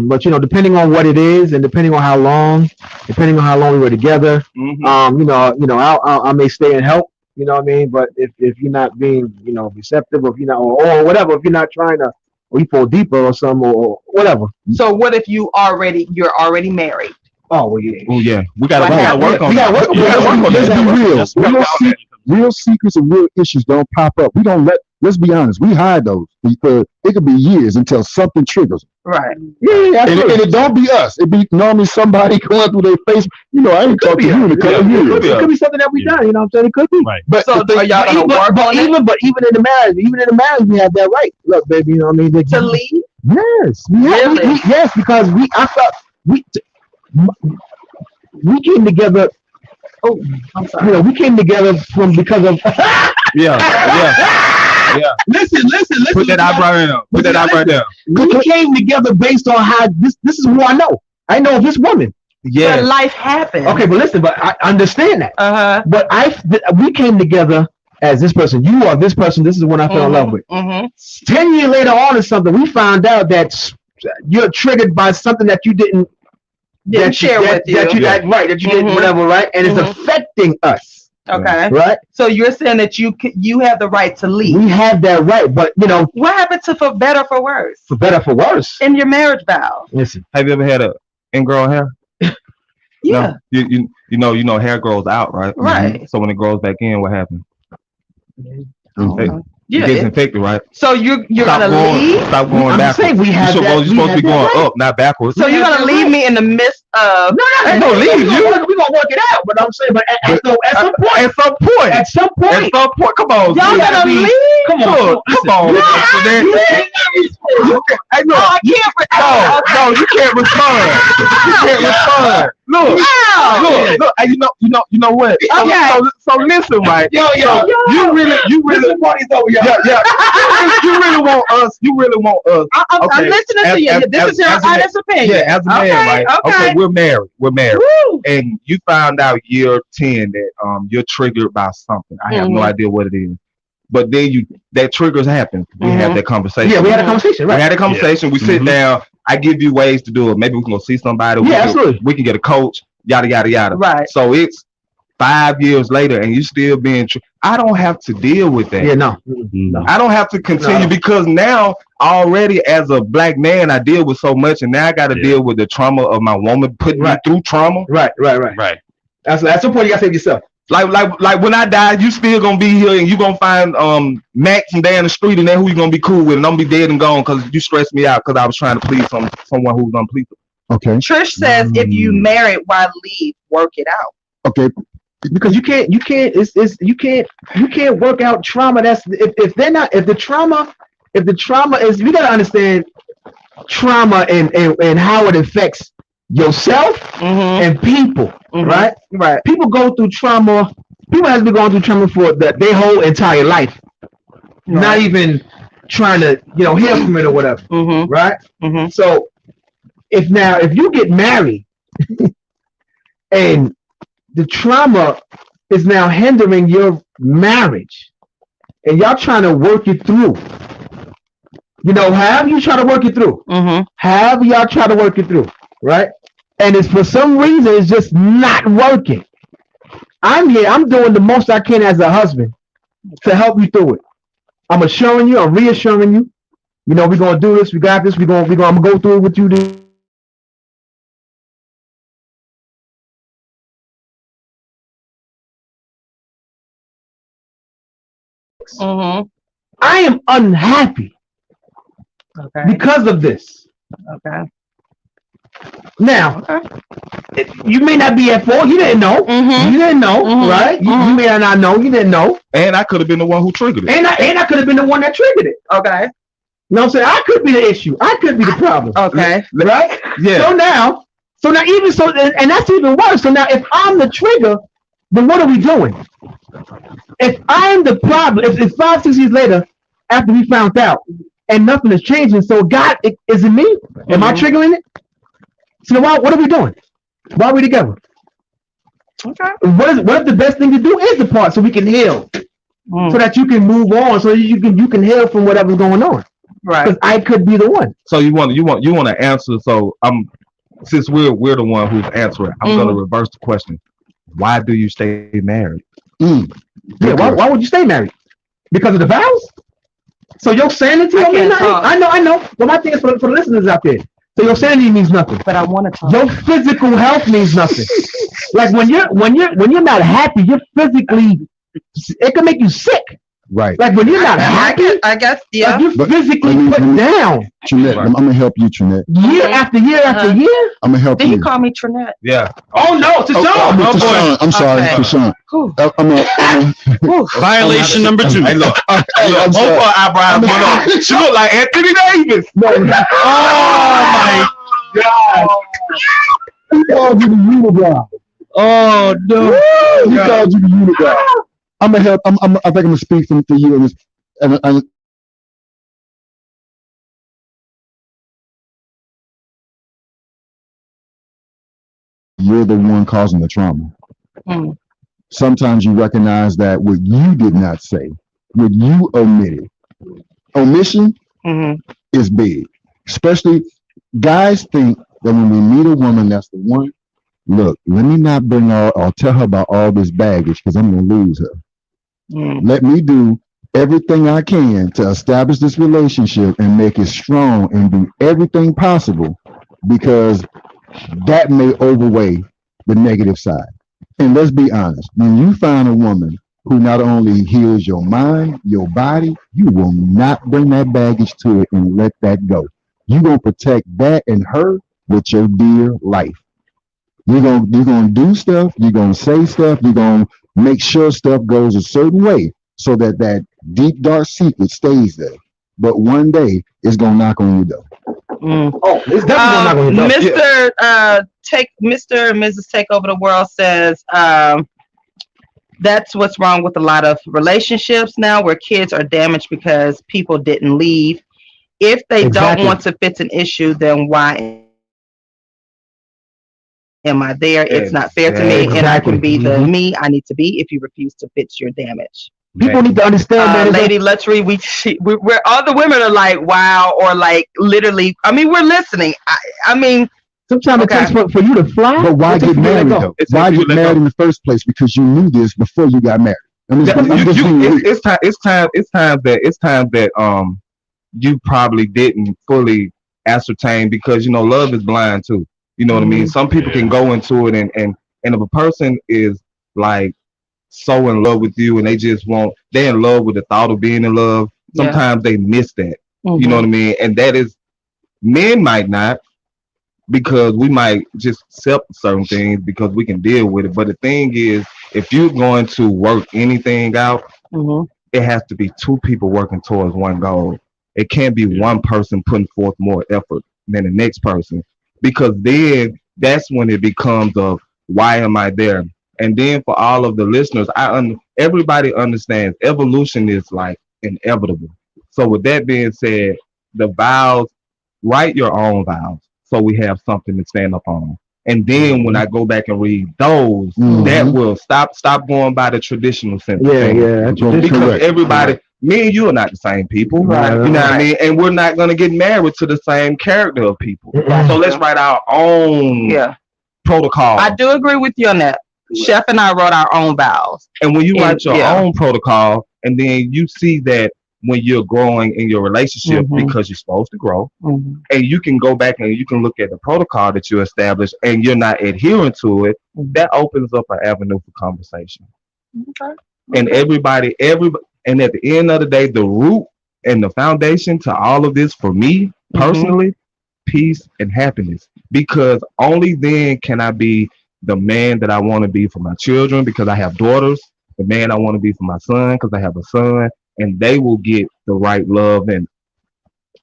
But you know, depending on what it is, and depending on how long we were together, I may stay and help. You know what I mean? But if you're not being, receptive, or if you're not, or whatever, if you're not trying to, or you fall deeper or something, or whatever. So what if you're already married? Oh well, yeah. Oh yeah, we gotta work on that. Let's be real. Real secrets and real issues don't pop up. We don't let's be honest, we hide those because it could be years until something triggers. Right. Yeah, and it don't be us. It be normally somebody going through their face. I ain't talked to you in a couple of years. It could be something that we done. You know what I'm saying? It could be. Right. But So are y'all gonna work on it? But even in the marriage, we have that right. Look, baby, you know what I mean? To leave? Yes. Really? Yes, because I thought we came together. Oh, I'm sorry. We came together because of. Yeah. Listen. Put that eyebrow down. We came together based on how this is who I know. I know this woman. Yeah. But life happened. Okay, but listen, but I understand that. But we came together as this person. You are this person. This is the one I fell in love with. 10 years later on or something, we found out that you're triggered by something that you didn't share with you. That you didn't, whatever, right? And it's affecting us. Okay. Right. So you're saying that you have the right to leave. We have that right, but what happened to for better for worse? For better for worse. In your marriage vow. Listen. Have you ever had a ingrown hair? Yeah. No? You know hair grows out, right? Right. So when it grows back in, what happens? It gets infected, right? So you're gonna leave? Stop going backwards. You're supposed to be going up, not backwards. So you're gonna leave me in the midst of? No, ain't gonna leave you. We're gonna work it out. But I'm saying, at some point, come on, y'all gotta leave. Come on. I can't. No, you can't respond. Look. You know what? Okay. So listen, right? You really. the party's over, y'all. Yeah. You really want us. I'm listening to you. This is your honest opinion. Yeah, as a man, right? Okay, we're married. Woo. And you found out year 10 that you're triggered by something. I have no idea what it is. But then that triggers happen. We have that conversation. Yeah, we had a conversation, right? We had a conversation. We sit down. I give you ways to do it. Maybe we can go see somebody. Absolutely. We can get a coach. Yada yada yada. Right. So it's 5 years later, and you still being. I don't have to deal with that. Yeah, no. I don't have to continue because now already as a black man, I deal with so much, and now I got to deal with the trauma of my woman putting me through trauma. Right. That's the point you got to save yourself. Like when I die, you still gonna be here, and you gonna find Max and down the street, and then who you gonna be cool with, and I'm gonna be dead and gone because you stressed me out because I was trying to please someone who was unpleasable. Okay. Trish says, if you married, why leave? Work it out. Okay. Because you can't work out trauma. That's if the trauma is, we gotta understand trauma and how it affects yourself and people, right? People go through trauma. People have been going through trauma for their whole entire life, not even trying to heal from it or whatever, right? So if you get married and the trauma is now hindering your marriage, and y'all trying to work it through. However you try to work it through. However y'all try to work it through, right? And it's for some reason it's just not working. I'm here. I'm doing the most I can as a husband to help you through it. I'm assuring you. I'm reassuring you. We're gonna do this. We got this. I'm gonna go through it with you. I am unhappy because of this. Okay. Now, you may not be at fault. You didn't know. You didn't know, right? You may not know. You didn't know. And I could have been the one who triggered it. And I could have been the one that triggered it. Okay. You know what I'm saying? I could be the issue. I could be the problem. Okay. Right? Yeah. So now even so, and that's even worse. So now if I'm the trigger, then what are we doing? If I'm the problem, if 5-6 years later, after we found out, and nothing is changing, so God, is it me? Am I triggering it? So what are we doing? Why are we together? Okay. What if the best thing to do is to part so we can heal, so that you can move on, so that you can heal from whatever's going on. Right. Because I could be the one. So you want to answer. So since we're the one who's answering, I'm gonna reverse the question. Why do you stay married? Yeah. Why would you stay married? Because of the vows? So your sanity don't mean nothing? I know. But my thing is for the listeners out there. So your sanity means nothing. But I want to talk. Your physical health means nothing. Like when you're not happy, you're physically, it can make you sick. Right. Like when you're not happy, I guess, yeah. like you're physically put down. Trinette, I'm gonna help you, Trinette. Year after year after year. I'm gonna help Did you. he call me Trinette? Yeah. Oh no, Tashawn. Tashawn. I'm sorry, Okay. Tashawn. Violation number 2. Hey, look. I'm Both sorry. her eyebrows went up. She look like Anthony Davis. No. Oh my God. He called you the unibrow. Oh no. He called you the unibrow. I'm gonna help. I think I'm gonna speak for you in this, and you're the one causing the trauma. Sometimes you recognize that what you did not say, what you omitted, omission is big. Especially guys think that when we meet a woman that's the one, look, let me not bring or tell her about all this baggage because I'm gonna lose her. Let me do everything I can to establish this relationship and make it strong and do everything possible, because that may overweigh the negative side. And let's be honest, when you find a woman who not only heals your mind, your body, you will not bring that baggage to it and let that go. You're gonna protect that and her with your dear life. You're gonna do stuff, you're gonna say stuff, you're gonna make sure stuff goes a certain way so that that deep dark secret stays there. But one day it's gonna knock on your door. Oh, it's definitely gonna knock on your door. Mr. and Mrs. Take Over the World says that's what's wrong with a lot of relationships now, where kids are damaged because people didn't leave. If they don't want to fix an issue, then why am I there? It's not fair to me, and I can be the me I need to be if you refuse to fix your damage. People need to understand that. Lady Luxury, we're all the women are like, wow, or like literally. I mean, we're listening. I mean, sometimes it takes for you to fly. But why get married though? Why get married in the first place? Because you knew this before you got married. It's time that you probably didn't fully ascertain, because love is blind too. You know what I mean? Some people can go into it and if a person is like so in love with you and they're in love with the thought of being in love, sometimes they miss that. You know what I mean? And that is, men might not, because we might just accept certain things because we can deal with it. But the thing is, if you're going to work anything out, it has to be two people working towards one goal. It can't be one person putting forth more effort than the next person, because then that's when it becomes of, why am I there? And then for all of the listeners, everybody understands evolution is like inevitable. So with that being said, the vows, write your own vows so we have something to stand up on. And then when I go back and read those, that will stop going by the traditional sense. Because everybody, me and you are not the same people. You know what I mean? And we're not going to get married to the same character of people. So let's write our own protocol. I do agree with you on that. Chef and I wrote our own vows. And when you write your own protocol, and then you see that when you're growing in your relationship, because you're supposed to grow, and you can go back and you can look at the protocol that you established and you're not adhering to it, that opens up an avenue for conversation. And everybody, and at the end of the day, the root and the foundation to all of this, for me personally, peace and happiness. Because only then can I be the man that I want to be for my children, because I have daughters, the man I want to be for my son, because I have a son, and they will get the right love and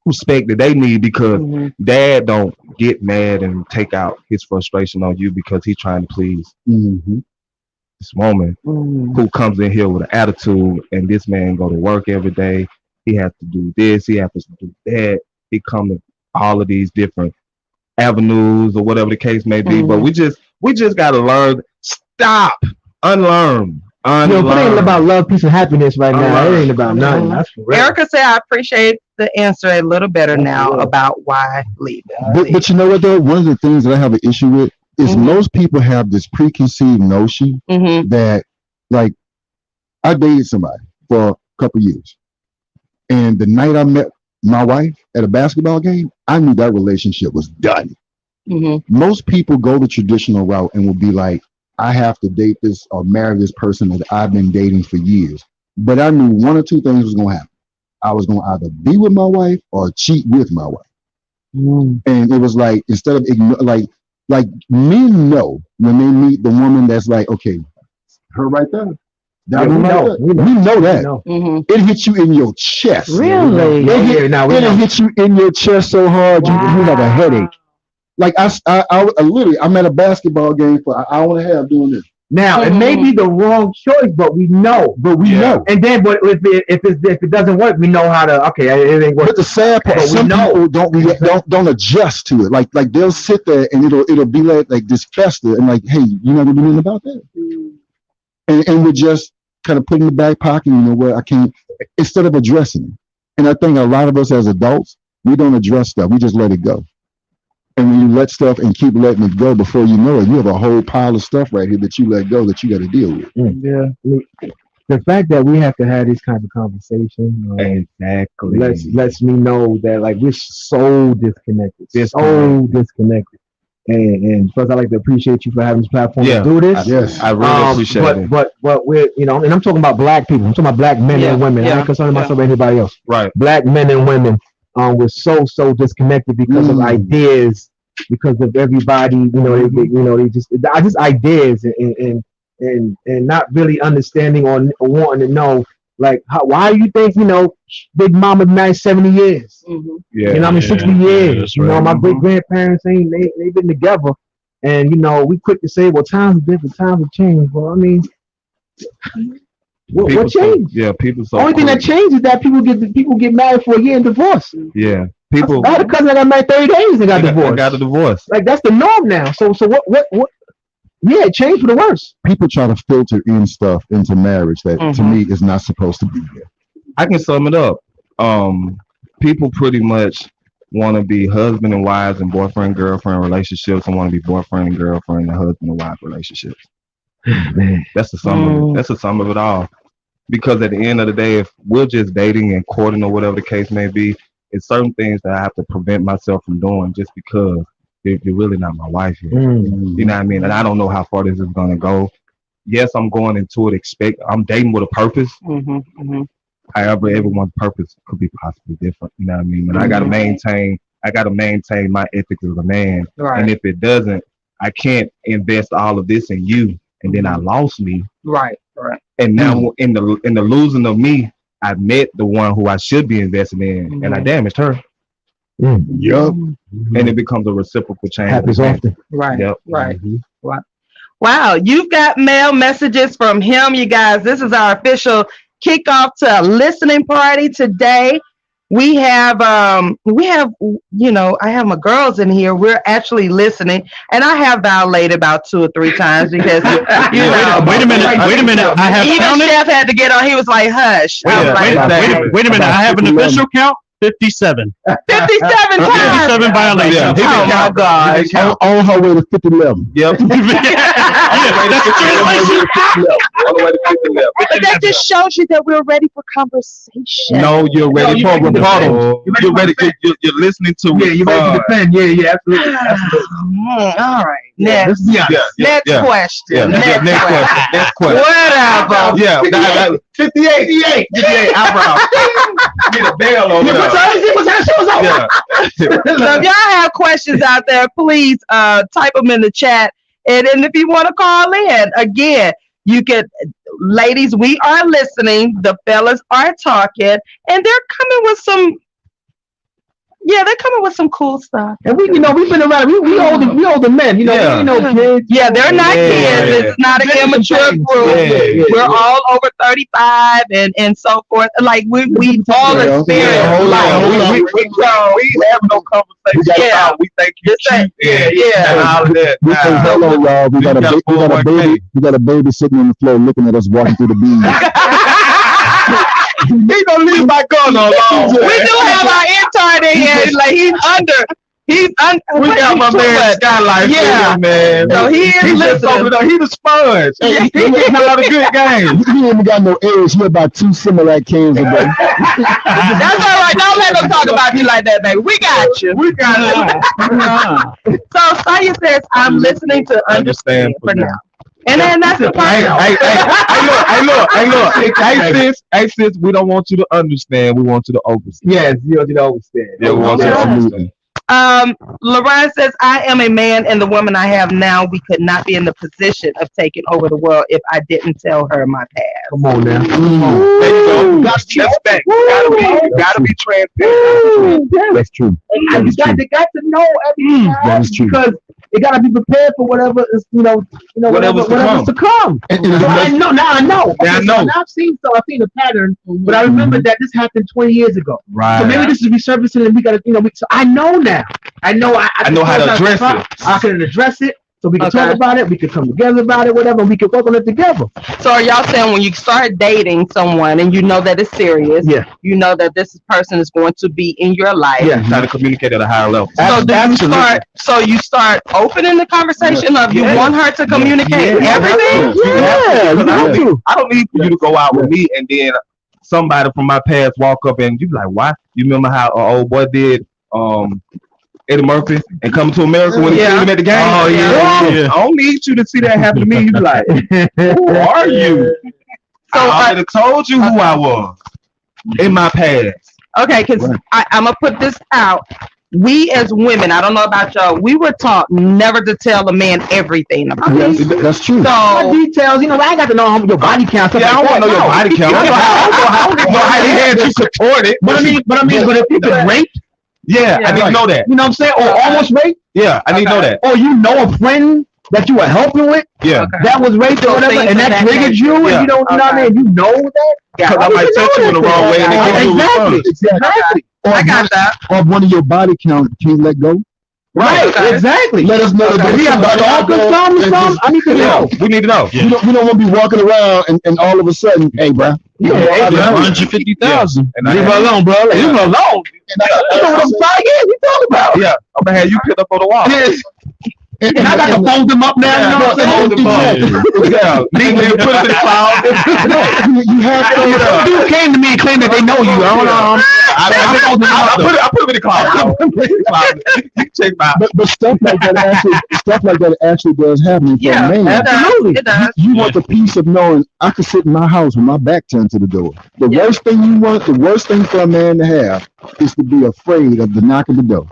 respect that they need, because dad don't get mad and take out his frustration on you because he's trying to please this woman who comes in here with an attitude, and this man go to work every day. He has to do this, he has to do that. He come to all of these different avenues or whatever the case may be. But we just gotta learn, stop, unlearn. But it ain't about love, peace, and happiness right now. It ain't about nothing. That's for real. Erica said, I appreciate the answer a little better now about why leaving. But you know what though? One of the things that I have an issue with is most people have this preconceived notion that, like, I dated somebody for a couple years, and the night I met my wife at a basketball game, I knew that relationship was done. Most people go the traditional route and will be like, I have to date this or marry this person that I've been dating for years. But I knew one or two things was going to happen. I was going to either be with my wife or cheat with my wife. And it was like, instead of like men know when they meet the woman that's like, okay, her right there. We know that. It hits you in your chest. Really? It hits you in your chest so hard you have a headache. Like I literally, I'm at a basketball game for an hour and a half doing this. Now it may be the wrong choice, but we know. Know. And then, but if it doesn't work, we know how to. Okay, it ain't working. But the sad part, some people don't adjust to it. Like they'll sit there and it'll be like this fester and like, hey, you never do anything about that. And we're just kind of put in the back pocket. You know what? I can't. Instead of addressing it. And I think a lot of us as adults, we don't address stuff. We just let it go. And when you let stuff and keep letting it go, before you know it, you have a whole pile of stuff right here that you let go that you got to deal with. Yeah. The fact that we have to have this kind of conversation exactly lets me know that, like, we're so disconnected. And first, I'd like to appreciate you for having this platform to do this. Yes, I really appreciate it. But we're, and I'm talking about black people. I'm talking about black men and women. I'm not concerned myself about anybody else. Right. Black men and women. We're so disconnected because of ideas, because of everybody, they just ideas and not really understanding or wanting to know, like, why do you think, Big Mama married 70 years? 60 years. My great grandparents they've been together, and we quick to say, well, times are different, times have changed. Well, I mean, what changed? People. Only thing that changed is that people get married for a year and divorce. Yeah, people. I had a cousin that got married 30 days and got divorced. Got a divorce. Like, that's the norm now. So what? Yeah, it changed for the worse. People try to filter in stuff into marriage that to me is not supposed to be there. I can sum it up. People pretty much want to be husband and wives and boyfriend girlfriend relationships, and want to be boyfriend and girlfriend and husband and wife relationships. Man, that's the sum of it. That's the sum of it all. Because at the end of the day, if we're just dating and courting or whatever the case may be, it's certain things that I have to prevent myself from doing just because you're really not my wife here. You know what I mean? And I don't know how far this is going to go. Yes, I'm going into it I'm dating with a purpose. However, everyone's purpose could be possibly different. You know what I mean? And I got to maintain my ethics as a man. Right. And if it doesn't, I can't invest all of this in you, and then I lost me. Right. And now in the losing of me, I met the one who I should be investing in, and I damaged her. Yup. And it becomes a reciprocal change. Happens often. Right. Yep. Right. Wow, you've got mail messages from him, you guys. This is our official kickoff to a listening party today. We have, I have my girls in here. We're actually listening, and I have violated about 2 or 3 times because, wait a minute. I have even counted. Chef had to get on. He was like, "Hush." Wait a minute. I have an official count. 57. 57 times. 57 violations. Oh my gosh. On her way to 50-11. Yep. But that just shows you that we're ready for conversation. No, you're ready for rebuttal. You're ready. You're listening to. Yeah, you're ready to defend. Yeah, absolutely. All right. Next question. Next question. Whatever. Yeah. 58. Eyebrow. Get a bell over there. So if y'all have questions out there, please type them in the chat. And if you want to call in, again, you can, ladies, we are listening. The fellas are talking, and they're coming with some Yeah, they're coming with some cool stuff. And we've been around. We older men. We ain't no kids. Yeah, they're not kids. It's not an immature group. We're all over 35 and so forth. Like we all experience life. We have no conversation. We think you're cute. And all of that. Hold on, y'all. We got a baby sitting on the floor looking at us walking through the beans. He gonna leave my gun alone. We do have our intern in here. Like he's under. We got my man Skylight here, man. So he is listening. He the sponge. He getting a lot of good games. He ain't got no eggs. He about 2 Similac cans a day. That's all right. Don't let them talk about you like that, baby. We got you. So Saya says, I'm listening to understand for now. And then that's the part. Hey, sis, we don't want you to understand. We want you to overstand. Yes, you want you to understand. Yeah, we want you to understand. Lauren says, I am a man, and the woman I have now, we could not be in the position of taking over the world if I didn't tell her my past. Come on now. There you go. That's fact. Gotta be transparent. That's true. And they got to know everything. That is true. Because they gotta be prepared for whatever is, whatever's to come. I know. And I've seen a pattern, but I remember that this happened 20 years ago. Right. So maybe this is resurfacing, and we gotta, so I know now. I know how to address it. I can address it. So we can talk about it, we can come together about it, whatever, and we can work on it together. So are y'all saying when you start dating someone and you know that it's serious, you know that this person is going to be in your life. Yeah, try to communicate at a higher level. So you start opening the conversation of you want her to communicate everything? I don't need for you to go out with me and then somebody from my past walk up and you be like, why? You remember how old boy did Eddie Murphy and Coming to America when he seen him at the game? Oh, yeah. I don't need you to see that happen to me. You be like, who are you? So I have told you who I was in my past. Okay, because I'm going to put this out. We as women, I don't know about y'all, we were taught never to tell a man everything about us. That's true. So details, I ain't got to know your body count. Yeah, I don't want to know your body count. I don't know how he had you supported. But if you've been raped, I need to know that. You know what I'm saying? Or almost raped? Yeah, I need to know that. Or you know a friend that you were helping with that was raped or whatever, and that triggered you, and you don't, you know what I mean? You know that? Because I might touch you in the wrong way and then give you Exactly. I got that. Or one of your body count can't let go. Right, exactly. Let us know that we have a stalker something. I need to know. We need to know. We don't want to be walking around and all of a sudden, hey, bro. 150,000. And leave her alone, bro. Leave her alone. You know what I'm saying? We talking about. Yeah, I'm gonna have you picked up on the wall. Yes. And I got to fold them up now. You know what I'm saying? Neatly put it in the cloud. You have to. You came to me and claimed that they know you. I put them in the cloud. You check my. But stuff like that actually does happen for a man. Absolutely. It does. You want the peace of knowing I could sit in my house with my back turned to the door. The worst thing for a man to have is to be afraid of the knock at the door.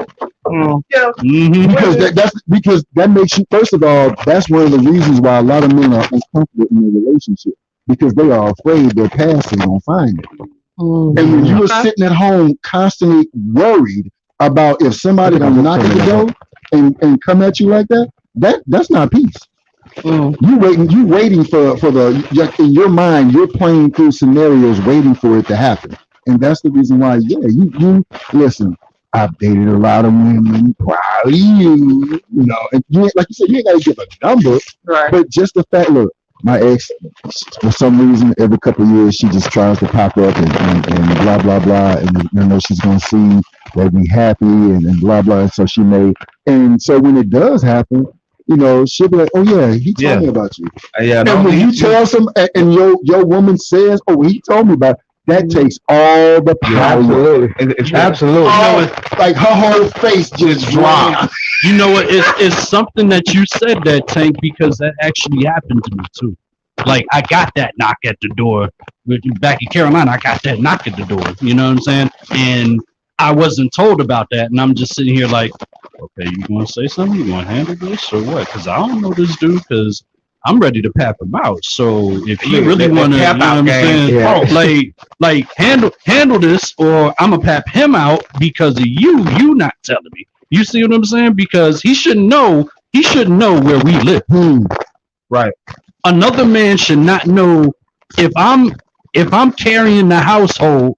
Because that makes you, first of all, that's one of the reasons why a lot of men are uncomfortable in their relationship, because they are afraid their past is gonna find them. And when you are sitting at home constantly worried about if somebody gonna knock at the door and come at you like that's not peace. You waiting for the in your mind, you're playing through scenarios waiting for it to happen. And that's the reason why, you listen, I've dated a lot of women, probably you know, and like you said, you ain't got to give a number, right? But just the fact, look, my ex, for some reason, every couple of years, she just tries to pop up and blah, blah, blah, and she's going to see that we happy and blah, blah, and so she may, and so when it does happen, she'll be like, oh yeah, he told me about you. And when you tell some, and your woman says, oh, he told me about it, that takes all the power. Absolutely. Like her whole face just dropped. You know what? It's something that you said that, Tank, because that actually happened to me too. Like I got that knock at the door back in Carolina. I got that knock at the door. You know what I'm saying? And I wasn't told about that, and I'm just sitting here like, okay, you want to say something? You want to handle this or what? Because I don't know this dude. Because I'm ready to pap him out. So if you really want to, you know what I'm saying, like handle this, or I'm gonna pap him out because of you. You not telling me. You see what I'm saying? Because he shouldn't know. He shouldn't know where we live. Right. Another man should not know if I'm carrying the household.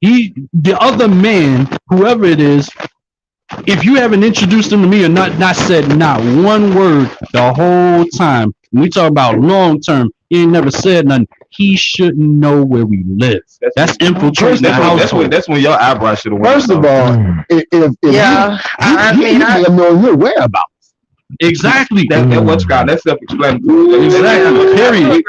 The other man, whoever it is, if you haven't introduced him to me or not said not one word the whole time, when we talk about long term, he ain't never said nothing. He shouldn't know where we live. That's infiltrating the household. That's when your eyebrows should have went. First of all, if you know your whereabouts. Exactly. That's what's called. That's self-explanatory. Exactly. Period.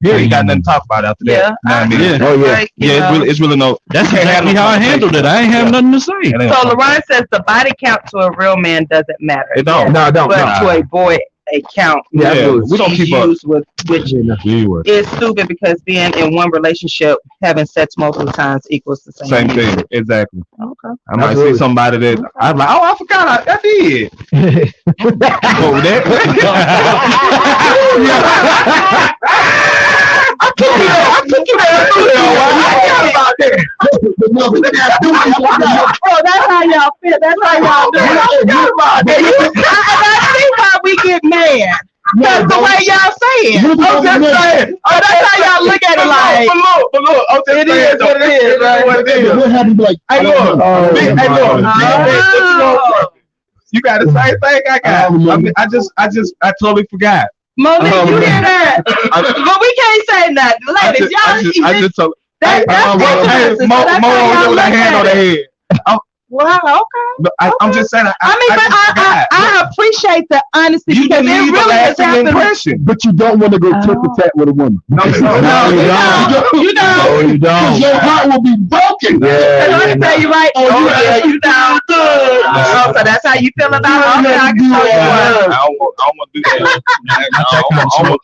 We ain't got nothing to talk about after that. Yeah. You know what I mean? Yeah. Oh yeah. Like, It's really no. That's exactly how I handled it. I ain't have nothing to say. So LaRon says the body count to a real man doesn't matter. It don't. No, don't. But to avoid a count, Yeah, we don't keep up. which is stupid because being in one relationship, having sex multiple times equals the Same thing. Exactly. Okay. I might see somebody that I'm like, I forgot I did. Oh, I took you there. Oh, that's how y'all feel. That's how y'all do it. I see why we get mad. That's the way y'all say it. I'm just saying. Oh, that's how y'all look at it like. But look, I'm just saying. It is what it is, right? What happened? Like, Hey, look. You got the same thing I got. I mean, I totally forgot. Monique, you hear that? But we can't say nothing. Ladies, I just told. that's interesting. Mo That's how over y'all there with a look hand on at the it. head. Wow, okay. But I'm just saying. I appreciate the honesty You because can it leave a really has lasting happened. impression. but you don't want to go tit for tat with a woman. No, You don't. you don't. Your heart will be broken. Let me tell you right. You don't. Oh, so that's how you feel about it. Okay, I can tell you what. I don't want to do that.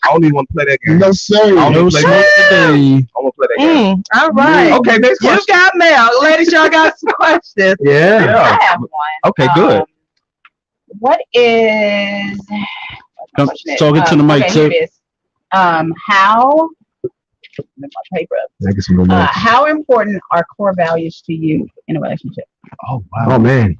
I don't even want to play that game. No sir. I don't No want to play sir. that. I want to play that game. All right. Okay, next You question. got mail. Ladies, y'all got some questions. Yeah. I have one. Okay, good. What is Come, talking to the mic, okay, here too. it is. How my paper up. How important are core values to you in a relationship? Oh wow. Oh man.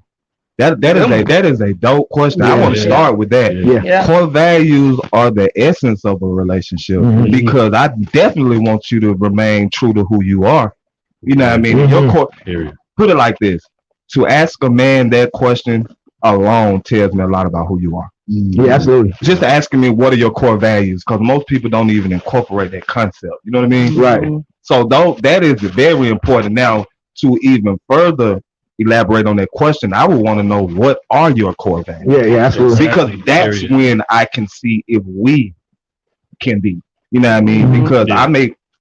That is a dope question. I want to start with that. Yeah. Core values are the essence of a relationship because I definitely want you to remain true to who you are. You know what I mean? Your core. Put it like this: to ask a man that question alone tells me a lot about who you are. Yeah, absolutely. Just asking me what are your core values, because most people don't even incorporate that concept. You know what I mean? Right. So that is very important. Now, to even further elaborate on that question, I would want to know what are your core values. Yeah, absolutely. Because that's when I can see if we can be. You know what I mean? Because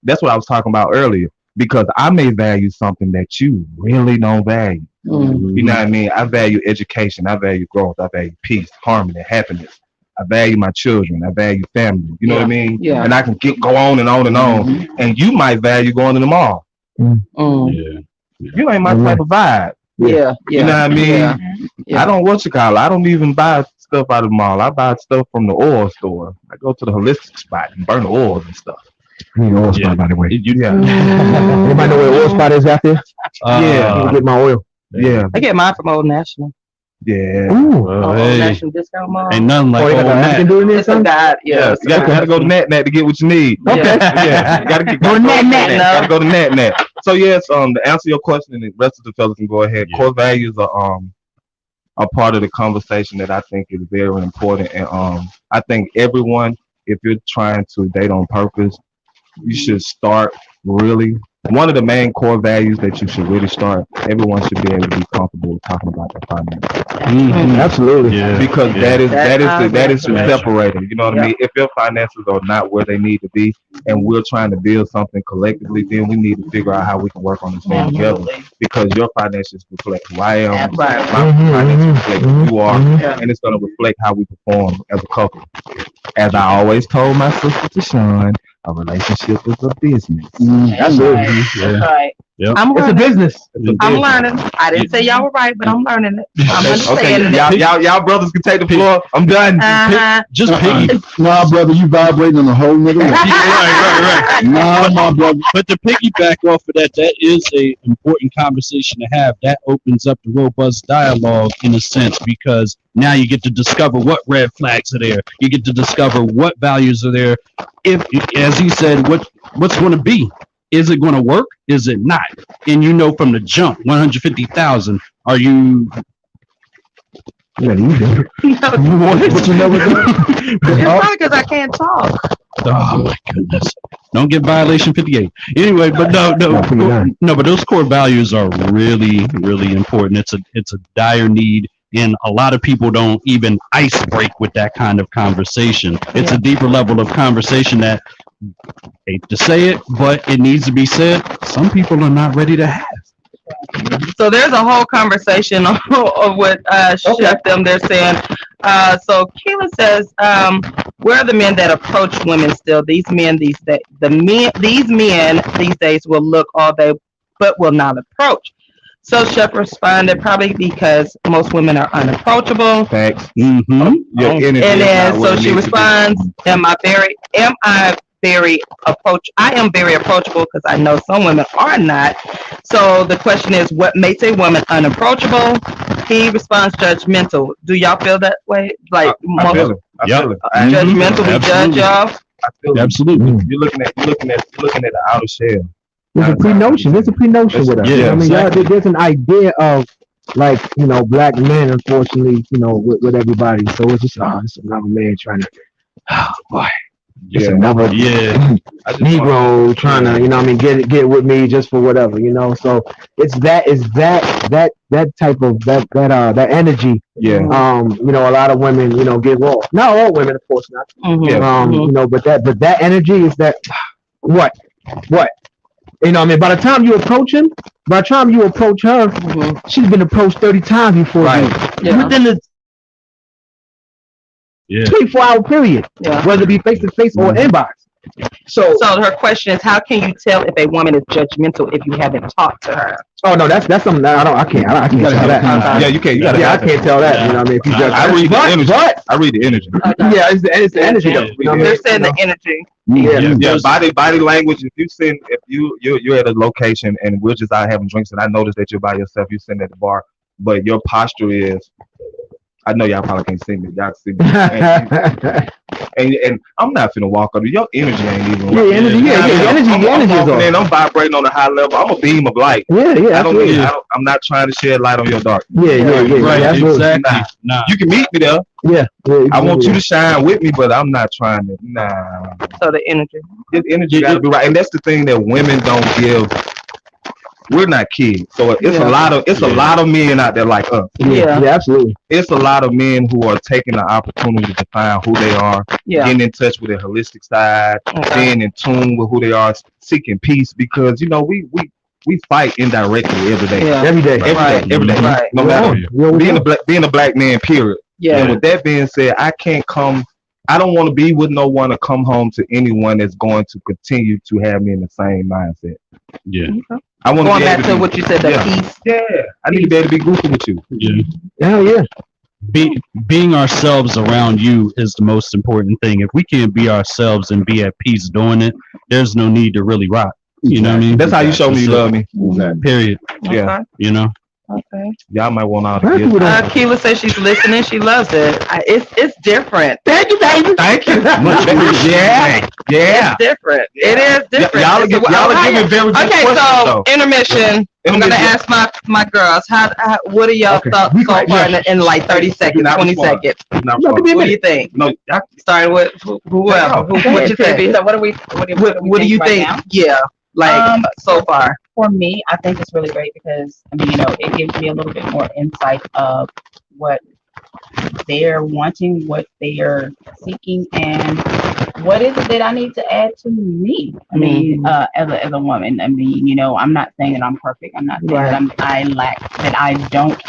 that's what I was talking about earlier. Because I may value something that you really don't value. You know what I mean? I value education. I value growth. I value peace, harmony, happiness. I value my children. I value family. You know what I mean? Yeah. And I can go on and on and on. And you might value going to the mall. You ain't my type of vibe. Yeah. You know what I mean? I don't I don't even buy stuff out of the mall. I buy stuff from the oil store. I go to the holistic spot and burn the oils and stuff. Oil spot, by the way. Anybody know where oil spot is out there? Yeah. Get my oil. Yeah. I get mine from Old National. Yeah. Old National Discount Mall. Ain't nothing like Old Nat. It's a guide. Yeah. You gotta go to Nat to get what you need. Okay. Yeah. You gotta go to Nat. Gotta go to Nat. So yes, to answer your question, and the rest of the fellas can go ahead. Core values are a part of the conversation that I think is very important. And I think everyone, if you're trying to date on purpose, you should start really. One of the main core values that you should really start, everyone should be able to be comfortable with talking about their finances. Absolutely. Yeah. Because that is the separator. You know what I mean? If your finances are not where they need to be and we're trying to build something collectively, then we need to figure out how we can work on this thing together. Because your finances reflect who I am, my finances reflect who you are, and it's gonna reflect how we perform as a couple. As I always told my sister Deshawn, a relationship is a business. Absolutely. That's right. Yep. I'm It's a learning. business. I'm learning. I didn't say y'all were right, but I'm learning it. I'm understanding it. Y'all brothers can take the floor. I'm done. Just piggy. Nah, brother, you vibrating on a whole nother level. right. Nah, my brother. But to piggyback off of that, that is a important conversation to have. That opens up the robust dialogue in a sense, because now you get to discover what red flags are there. You get to discover what values are there. If, as he said, what's going to be. Is it going to work? Is it not? And you know from the jump, 150,000. Are you? Yeah, you do. But you never know. It's probably because I can't talk. Oh my goodness! Don't get violation 58. Anyway, but no. But those core values are really, really important. It's a dire need. And a lot of people don't even ice break with that kind of conversation. It's a deeper level of conversation that, hate to say it, but it needs to be said. Some people are not ready to have. So there's a whole conversation of what Chef them they're saying. So Keela says, where are the men that approach women still? These men these days will look all day, but will not approach. So Chef responded, probably because most women are unapproachable. Facts. Mm-hmm. And then so she responds, I am very approachable, because I know some women are not. So the question is, what makes a woman unapproachable? He responds, judgmental. Do y'all feel that way? Like I feel it. Judgmental, we judge y'all. I feel it. Absolutely. You're looking at the outer shell. There's a pre-notion with us. Yeah, I mean, exactly. there's an idea of, like, black men, unfortunately, with everybody. So it's just, it's another man trying to, oh boy. It's another Negro trying to, get with me just for whatever, So it's that type of that energy. Yeah. A lot of women, get raw. Not all women, of course not. Mm-hmm. But that energy is that what? By the time you approach her, she's been approached 30 times before you. Within the 24-hour period, whether it be face to face or inbox. So her question is, how can you tell if a woman is judgmental if you haven't talked to her? Oh no, that's something that I can't tell that. Yeah, you can't. I can't tell that. If you judge, I read the energy. Yeah, it's the energy. They're saying the energy. Yeah. Body language. If you're at a location and we're just out having drinks, and I notice that you're by yourself, you're sitting at the bar, but your posture is, I know y'all probably can't see me. Y'all see me. And I'm not finna walk up. Your energy ain't even. Your energy is off. I'm vibrating on a high level. I'm a beam of light. I'm not trying to shed light on your dark. Right, exactly. Nah. You can meet me there. Yeah. I want you to shine with me, but I'm not trying to. Nah. So the energy. The energy got to be right, and that's the thing that women don't give. We're not kids, so it's a lot of men out there like us. Yeah, absolutely. It's a lot of men who are taking the opportunity to find who they are, getting in touch with their holistic side, being in tune with who they are, seeking peace, because we fight indirectly every day. Every day. Right. No matter being a black man, period. Yeah. And with that being said, I don't want to be with no one or come home to anyone that's going to continue to have me in the same mindset. Yeah. Okay. I want to go back to what you said, the peace. Yeah. I need to be able to be goofy with you. Yeah. Hell yeah. Being ourselves around you is the most important thing. If we can't be ourselves and be at peace doing it, there's no need to really rock. You know what I mean? That's how you show me you love me. Period. Okay. Yeah. Okay. Y'all might want all to Keela says she's listening. She loves it. It's different. Thank you, baby. Thank you. Yeah. It's different. It is different. Y'all are giving very good questions. So intermission. I'm gonna ask my girls. What are y'all thoughts so far in like 30 seconds, 20 seconds? What do you think? No, starting with whoever. What you think? So what do you think? Yeah. So far. For me, I think it's really great because it gives me a little bit more insight of what they're wanting, what they're seeking, and what is it that I need to add to me. I mean, as a woman, I'm not saying that I'm perfect. I'm not saying that I lack, that I don't,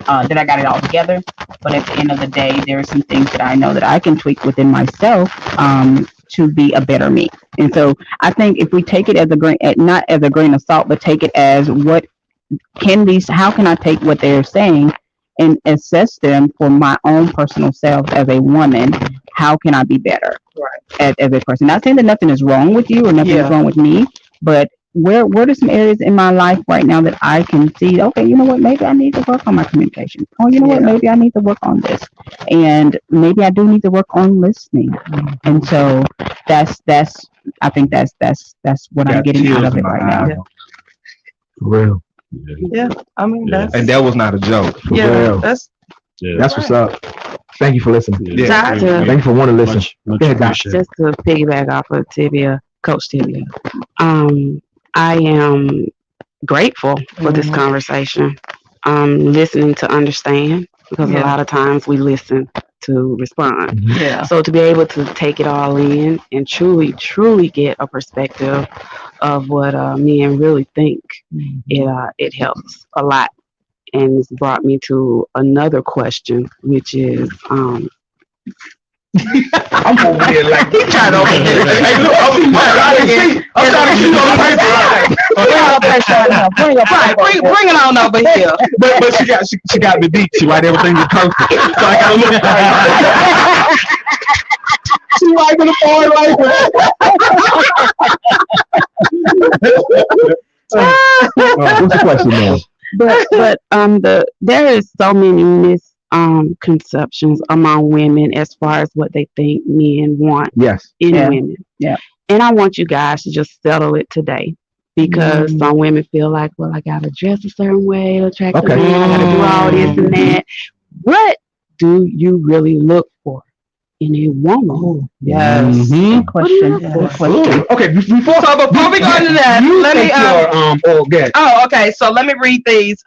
that I got it all together. But at the end of the day, there are some things that I know that I can tweak within myself to be a better me. And so I think if we take it as not as a grain of salt, but take it as how can I take what they're saying and assess them for my own personal self as a woman? How can I be better as a person? Not saying that nothing is wrong with you or nothing is wrong with me, but where are some areas in my life right now that I can see, okay, you know what, maybe I need to work on my communication. Or you know what, maybe I need to work on this. And maybe I do need to work on listening. And so I think that's what I'm getting out of it right now. For real. Yeah, I mean and that was not a joke. For real. That's what's up. Thank you for listening. Yeah. Thank you for wanting to listen. Just to piggyback off of Coach Tibia, I am grateful for this conversation. Listening to understand, because a lot of times we listen to respond. Yeah. So to be able to take it all in and truly get a perspective of what men really think, it helps a lot. And it's brought me to another question, which is I'm over here like he trying to open it. Hey, look, I'm trying to keep on Bring it on over here. But she got me beat. She write everything is perfect. So I gotta look like she wiping the board like what's the question, man? But there is so many misconceptions among women as far as what they think men want in women. Yeah. And I want you guys to just settle it today. Because some women feel like, well, I gotta dress a certain way to attract a man, I gotta do all this and that. What do you really look for in a woman? Yes. Good question. Good question. Okay, before we go into that, let me okay. So let me read these.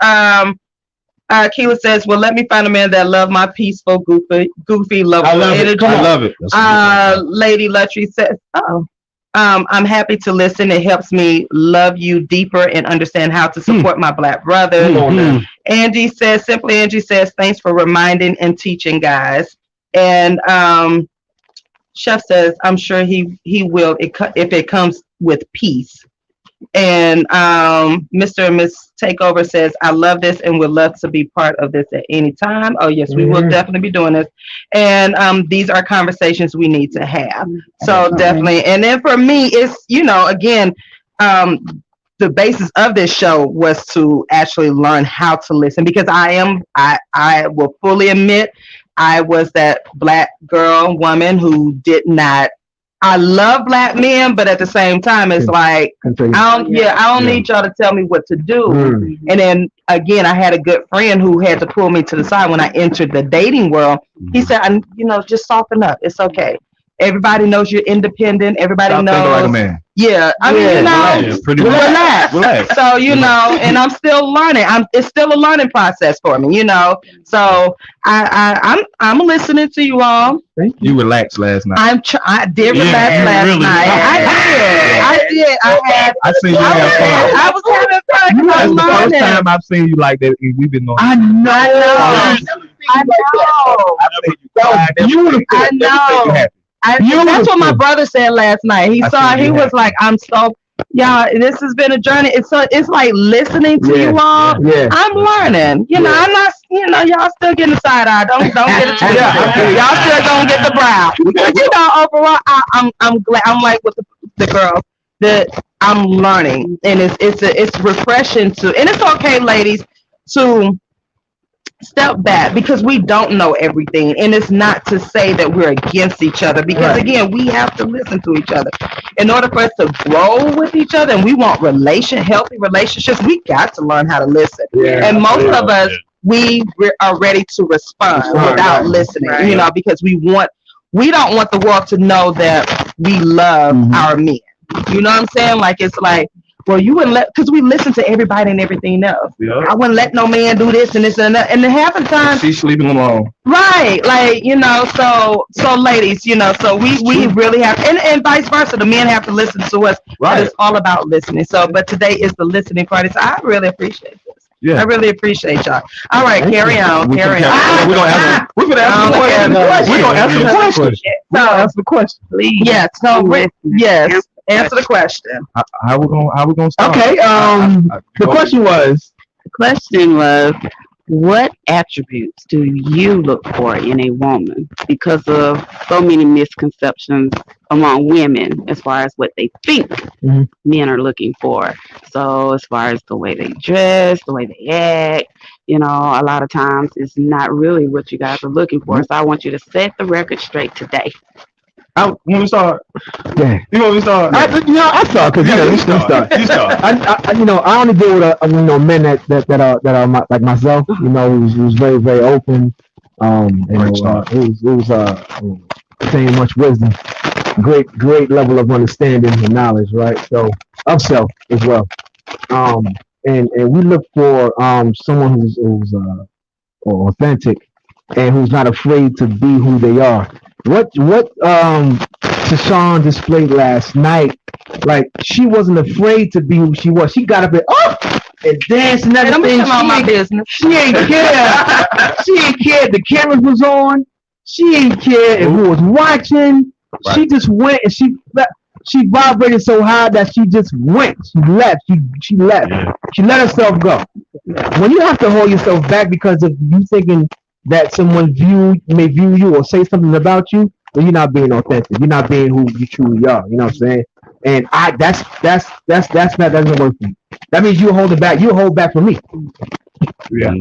Keela says, well, let me find a man that love my peaceful, goofy, lovable energy. I love it. Lady Luttrell says, I'm happy to listen. It helps me love you deeper and understand how to support my Black brother. Angie says, thanks for reminding and teaching, guys. And Chef says, I'm sure he will if it comes with peace. And Mr. and Miss Takeover says, I love this and would love to be part of this at any time. Oh, yes, we will definitely be doing this. And these are conversations we need to have. So definitely. And then for me, it's, again, the basis of this show was to actually learn how to listen, because I will fully admit I was that Black woman who did not. I love Black men, but at the same time, it's like I don't need y'all to tell me what to do. And then again, I had a good friend who had to pull me to the side when I entered the dating world. He said, just soften up. It's okay. Everybody knows you're independent. Everybody knows. Like a man. Yeah, I mean, pretty relax. So and I'm still learning. It's still a learning process for me. So I'm listening to you all. Thank you. You relaxed last night. I did relax last night. I did. I seen you have fun. I was having fun. That's the first time I've seen you like that. We've been on. I know. That's what my brother said last night. He was like, I'm so, this has been a journey. It's like listening to you all. Yeah. I'm learning. I'm not, y'all still getting the side eye. Don't get it twisted. Y'all still gonna get the brow. Overall, I'm glad. I'm like with the girls that I'm learning, and it's refreshing and it's okay, ladies, to step back, because we don't know everything, and it's not to say that we're against each other, because again, we have to listen to each other in order for us to grow with each other, and we want healthy relationships. We got to learn how to listen, and most of us we are ready to respond without listening, because we don't want the world to know that we love our men. You know what I'm saying? Like, it's like, well, you wouldn't because we listen to everybody and everything else. Yeah. I wouldn't let no man do this and this and that. And then half the time, she's sleeping alone. Right. Like, so ladies, so we really have, and vice versa. The men have to listen to us. Right. But it's all about listening. So, but today is the listening party. So I really appreciate this. I really appreciate y'all. All right, carry on. We're gonna answer the question. Please. Yes. So yes. Answer the question. How we gonna start? Okay. The question was. What attributes do you look for in a woman? Because of so many misconceptions among women as far as what they think men are looking for. So as far as the way they dress, the way they act, a lot of times it's not really what you guys are looking for. So I want you to set the record straight today. When we start, Yeah. you want me to start? I start because you start. You start. I only deal with men that are like myself. Who's very very open. It was saying much wisdom, great level of understanding and knowledge, right? So of self as well. And we look for someone who's authentic and who's not afraid to be who they are. What Tashawn displayed last night, like she wasn't afraid to be who she was. She got up and danced and everything. She ain't care. She ain't care if the cameras was on. She ain't care if who was watching. Right. She just went and she vibrated so high that she just went. She left. She left. She let herself go. When you have to hold yourself back because of you thinking that someone may view you or say something about you, then you're not being authentic. You're not being who you truly are. You know what I'm saying? And that doesn't work for me. That means you hold it back. You hold back for me. Yeah.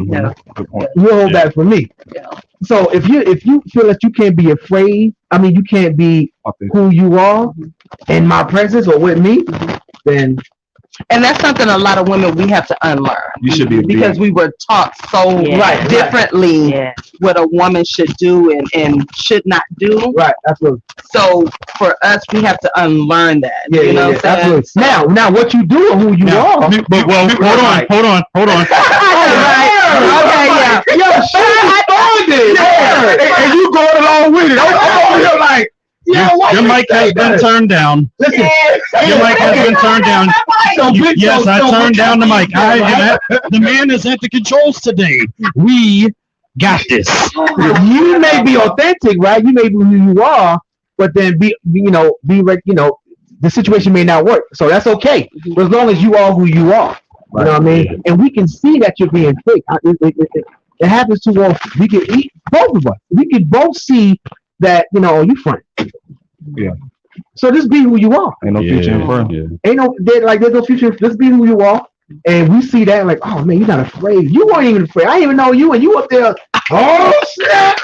Good point. You hold back for me. Yeah. So if you feel that you can't be afraid, you can't be who you are in my presence or with me, then. And that's something a lot of women we have to unlearn. You should be because we were taught so differently what a woman should do and should not do. Right, absolutely. So for us, we have to unlearn that. Yeah, you know what I'm saying? Absolutely. Now, what you do or who you are. Hold on. Okay, yeah. Yo, she responded. Yeah. And you going along with it. I'm over here like. Your mic has been turned down. Listen, your mic has been turned down. Yes, I turned down the mic. The man is at the controls today. We got this. You may be authentic, right? You may be who you are, but then the situation may not work. So that's okay. But as long as you are who you are, you know what I mean? And we can see that you're being fake. It happens too often. Both of us, we can both see that, you front. Yeah. So just be who you are. Ain't no future in front. Yeah. There's no future. Just be who you are. And we see that like, oh man, you're not afraid. You weren't even afraid. I didn't even know you, and you up there. Oh shit!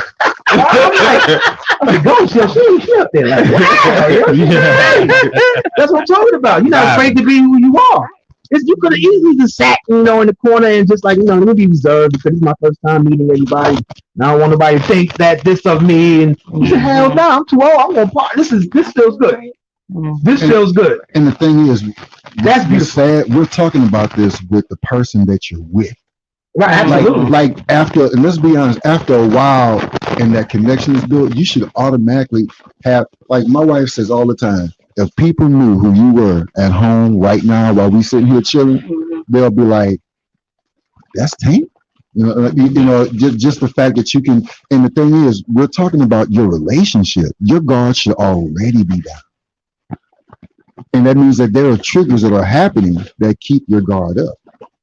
I'm like, go, she up there like, wow. That's what I'm talking about. You're not afraid to be who you are. You could have easily just sat, in the corner and just like, let me be reserved because it's my first time meeting anybody. And I don't want nobody to think that this of me. And hell no, I'm too old. I'm gonna part. This feels good. This feels good. And the thing is, that's beautiful. We're talking about this with the person that you're with. Right, absolutely. Like after, and let's be honest, after a while and that connection is built, you should automatically have, like my wife says all the time, if people knew who you were at home right now while we sitting here chilling, they'll be like, that's Tank. Just the fact that you can, and the thing is, we're talking about your relationship. Your guard should already be down. And that means that there are triggers that are happening that keep your guard up.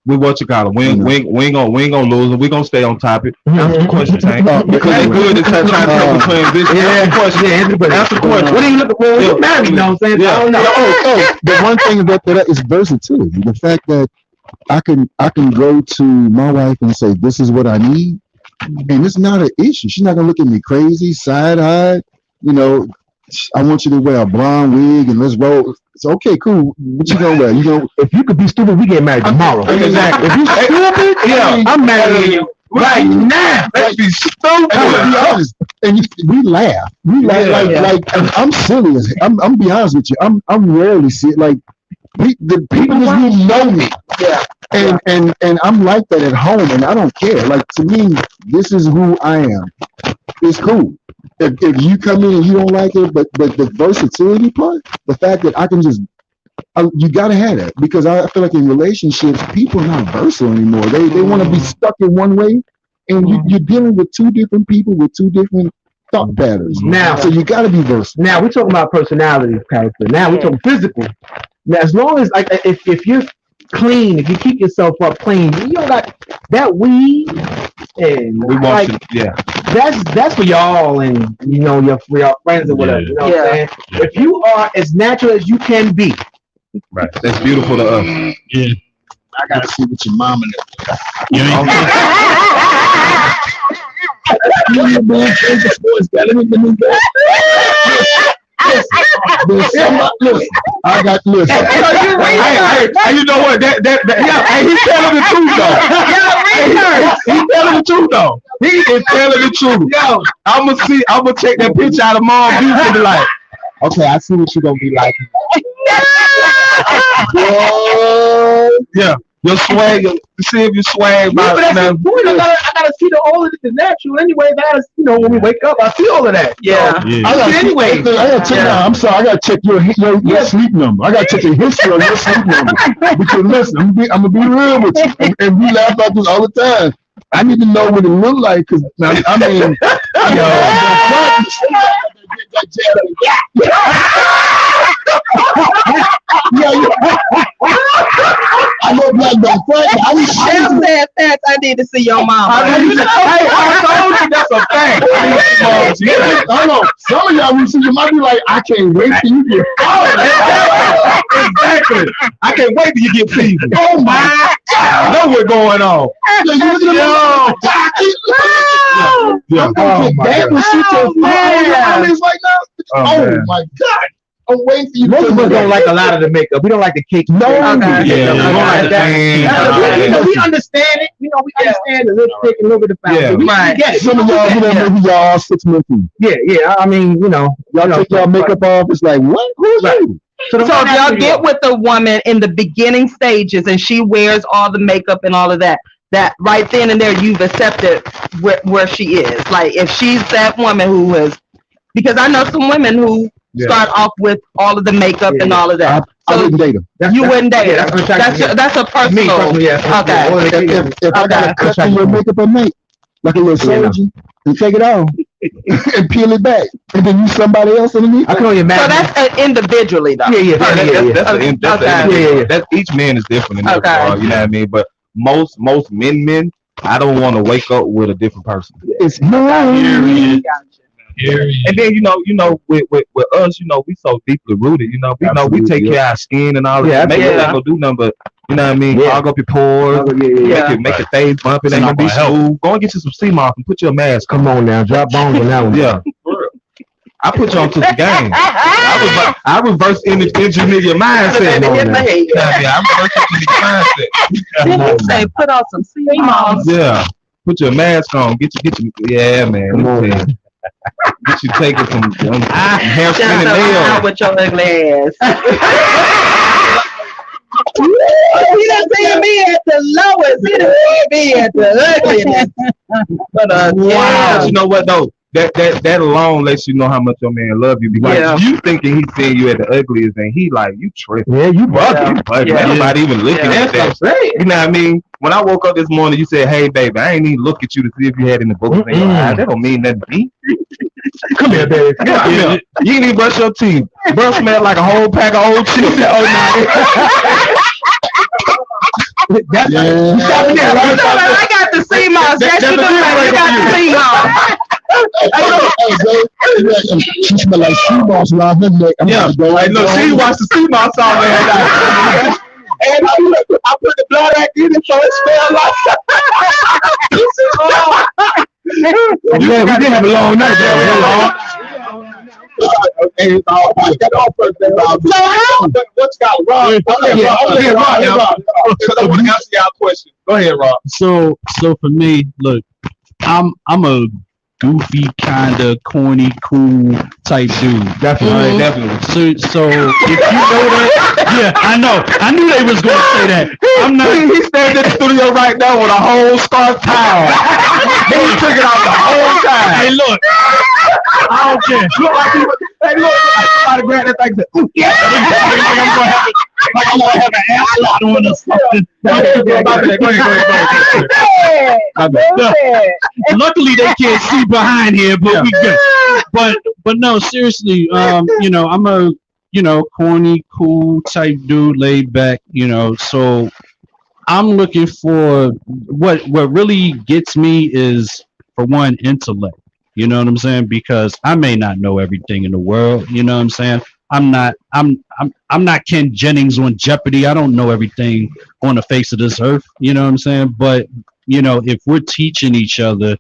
We what you got to win. We ain't gonna lose. We're gonna stay on topic. Answer the question, Tank. Because it's good to try to help transition. Answer the question. Answer the question. What are you looking for? You're married, you know what I'm saying? Yeah. I don't know. The one thing that is versatility. The fact that I can go to my wife and say, this is what I need, and it's not an issue. She's not gonna look at me crazy, side-eyed. I want you to wear a blonde wig and let's roll. It's okay, cool. What you gonna wear? If you could be stupid, we get married tomorrow. Exactly. If you stupid, I'm marrying you right now. Let's be stupid. Be honest. And we laugh. Like I'm silly. I'm be honest with you. I'm rarely serious. Like the people in this room know me. Yeah. And I'm like that at home, and I don't care. Like to me, this is who I am. It's cool. If you come in and you don't like it, but the versatility part, the fact that I can just You gotta have that because I feel like in relationships, people are not versatile anymore. They want to be stuck in one way, and you're dealing with two different people with two different thought patterns. Now, so you got to be versatile. Now we're talking about personality, character. Now we're talking physical. Now, as long as like if you're clean, if you keep yourself up clean, you don't got that weed, and we want that's for y'all and for your friends or whatever. You know what I'm saying? If you are as natural as you can be, right? That's beautiful to us. Yeah. I gotta see what your mama I got listen. Hey, you know what? Hey, he's telling the truth though. He's telling the truth though. He is telling the truth. Yo, I'm gonna check that picture out of Mom Beauty and be like, okay, I see what you're gonna be like. Yeah. Your swag, see if you swag. Yeah, but that's the point. I gotta see all of the natural anyway. That is, when we wake up, I see all of that. Yeah. I gotta check. I'm sorry. I gotta check your sleep number. I gotta check the history of your sleep number. Because listen, I'm gonna be real with you, and we laugh about this all the time. I need to know what it look like, because I mean, I know black don't fight. I need to see your mama. I told you that's a fact. Hold on. Some of y'all will see you might be like, I can't wait till you get exactly. I can't wait till you get seasoned. Oh my God. I know what's going on. Oh my God. I'm waiting for you. Most of us don't like a lot of the makeup. We don't like the cake. No. We understand it. We understand the lipstick and a little bit of foundation. We get it. Some of y'all, maybe y'all 6 months in. Yeah. I mean, y'all take y'all makeup off. It's like, what? Who's you? So if y'all get with a woman in the beginning stages and she wears all the makeup and all of that right then and there you've accepted where she is. Like if she's that woman who is, because I know some women who start off with all of the makeup and all of that. I wouldn't date her. You wouldn't date her. That's a personal. Okay. If I got to cut your makeup at night, like a little surgeon, and take it off and peel it back, and then use somebody else underneath. I can only imagine. So that's individually though. That's each man is different in that regard, you know what I mean? But most men, I don't want to wake up with a different person. It's and then with us, we so deeply rooted. We take care of our skin and all that. Make it not gonna do nothing, but you know what I mean. Clog up your pores, make your face bump. It ain't gonna be smooth. Go and get you some sea moss and put your mask. Come on now, drop bombs on that one. Yeah. I put you on to the game. I reverse engineer your mindset. I reverse engineer your mindset. Say put on some sea moss. Yeah. Put your mask on. Get you. Yeah, man. Come on, man. Get you taking some hair spinning nails with your ugly ass. He done seen me at the lowest. He done seen me at the ugliness. But wow. You know what though? That alone lets you know how much your man love you, because you thinking he's seeing you at the ugliest and he like, you tripping. Yeah, you bugging. Nobody even looking at that. You know what I mean? When I woke up this morning, you said, "Hey, baby, I ain't even look at you to see if you had any books in your eyes." That don't mean nothing to me. Come here, baby. Come here. You ain't even brush your teeth. Bro smell like a whole pack of old chips. I got the sea moss. That's you got the sea moss. She smell like sea moss around her neck. Look, she watched the sea moss all there. And I put the blood back in it, so it smelled like. We did have a long night. Okay, it's all right. That all perfect. What's got Rob? Rob. Because I want to answer y'all question. Go ahead, Rob. So for me, look, I'm a goofy, kinda corny, cool type dude. Definitely. So if you know that, I know. I knew they was gonna say that. I'm not. He's standing in the studio right now with a whole scarf towel. He's taking out the whole time. Hey, look. I don't care. Look like somebody grabbed that thing and said, "Ooh, yeah." like I want to have an ascot on or something. Luckily, they can't see behind here, but we good. But no, seriously, you know, I'm a corny, cool type dude, laid back, so I'm looking for what really gets me is, for one, intellect. You know what I'm saying? Because I may not know everything in the world. You know what I'm saying? I'm not Ken Jennings on Jeopardy. I don't know everything on the face of this earth. You know what I'm saying? But if we're teaching each other,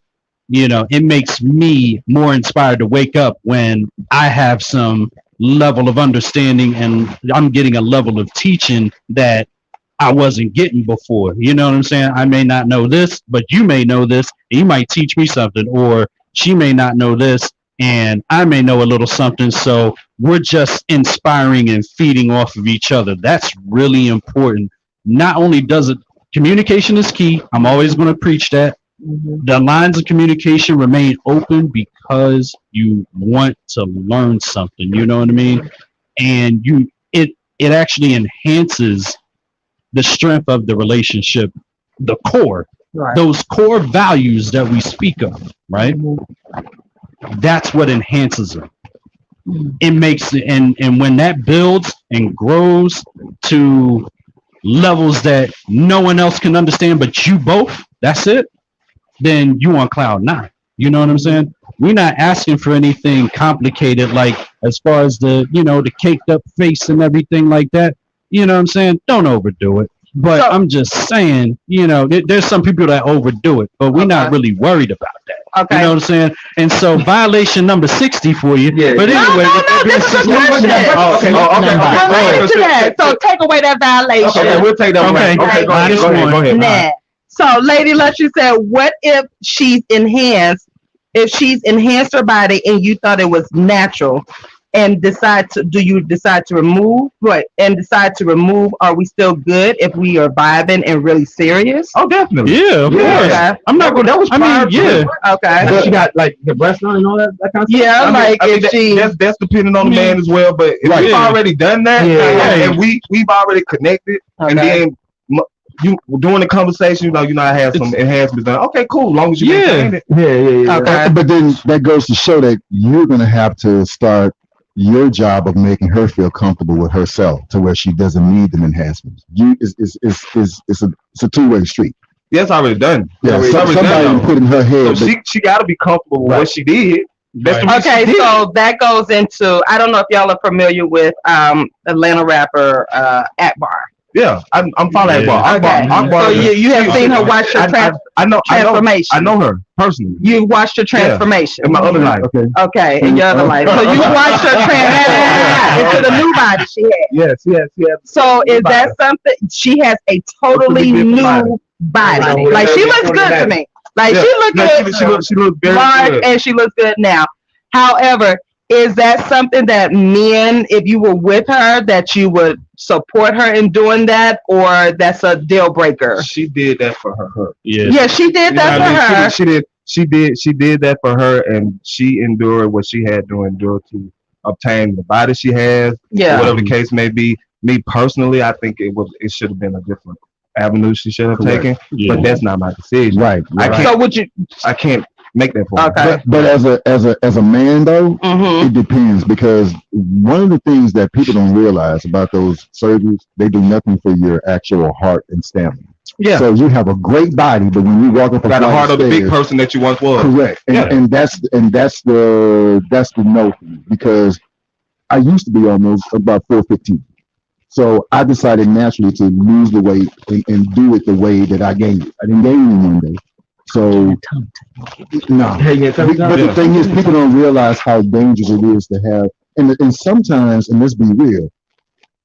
it makes me more inspired to wake up when I have some level of understanding and I'm getting a level of teaching that I wasn't getting before. You know what I'm saying? I may not know this, but you may know this. And you might teach me something, or she may not know this and I may know a little something. So we're just inspiring and feeding off of each other. That's really important. Not only does it, communication is key. I'm always going to preach that. The lines of communication remain open because you want to learn something. You know what I mean? And it actually enhances the strength of the relationship, the core, right. Those core values that we speak of, right? That's what enhances them. It makes it, and when that builds and grows to levels that no one else can understand but you both, that's it, then you on cloud nine. You know what I'm saying? We're not asking for anything complicated, like as far as the caked up face and everything like that. You know what I'm saying? Don't overdo it. But I'm just saying, there's some people that overdo it, but we're not really worried about that. Okay. You know what I'm saying? And so violation number 60 for you. Yeah. But anyway, this is a question. Okay. So take away that violation. Okay, we'll take that away. Okay, go ahead. Nah. So Lady Luxury said, what if she's enhanced? If she's enhanced her body and you thought it was natural, and do you decide to remove? Right. And decide to remove, are we still good if we are vibing and really serious? Oh, definitely. Yeah. Okay. I'm not going to, yeah. Okay. But she got like the breast on and all that kind of stuff? Yeah, that's depending on the man as well. But if we've already done that, and we've already connected, and then you during the conversation, I had some enhancements done. Okay, cool. As long as you maintain it. Yeah. Okay. But then that goes to show that you're going to have to start your job of making her feel comfortable with herself to where she doesn't need them enhancements. It's a two-way street. Yeah, it's already done. Yeah, somebody put in her head. So she got to be comfortable with what she did. Okay, so that goes into, I don't know if y'all are familiar with Atlanta rapper Akbar. Yeah, I'm following Akbar. Okay. So you have seen her watch her transformation. I know her personally. You watched her transformation in my other life. Okay, in your other life. So you watched her transformation into the new body she had. Yes. So is that something? She has a totally new body. Like she looks good to me. Like she looks good. She looks very good, and she looks good now. However, is that something that men, if you were with her, that you would support her in doing that, or that's a deal breaker? She did that for her. Yeah, she did that for her. She did that for her, and she endured what she had to endure to obtain the body she has. Yeah, whatever the case may be. Me personally, I think it should have been a different avenue she should have taken, but that's not my decision. Right. I can't make that point. Okay. But as a man though, it depends, because one of the things that people don't realize about those surgeries, they do nothing for your actual heart and stamina. Yeah. So you have a great body, but when you walk up, got the heart of the big person that you once was. Correct. And that's the no for me, because I used to be almost about 415. So I decided naturally to lose the weight and do it the way that I gained it. I didn't gain it in one day. So, no. But the thing is, people don't realize how dangerous it is to have, and sometimes, and let's be real,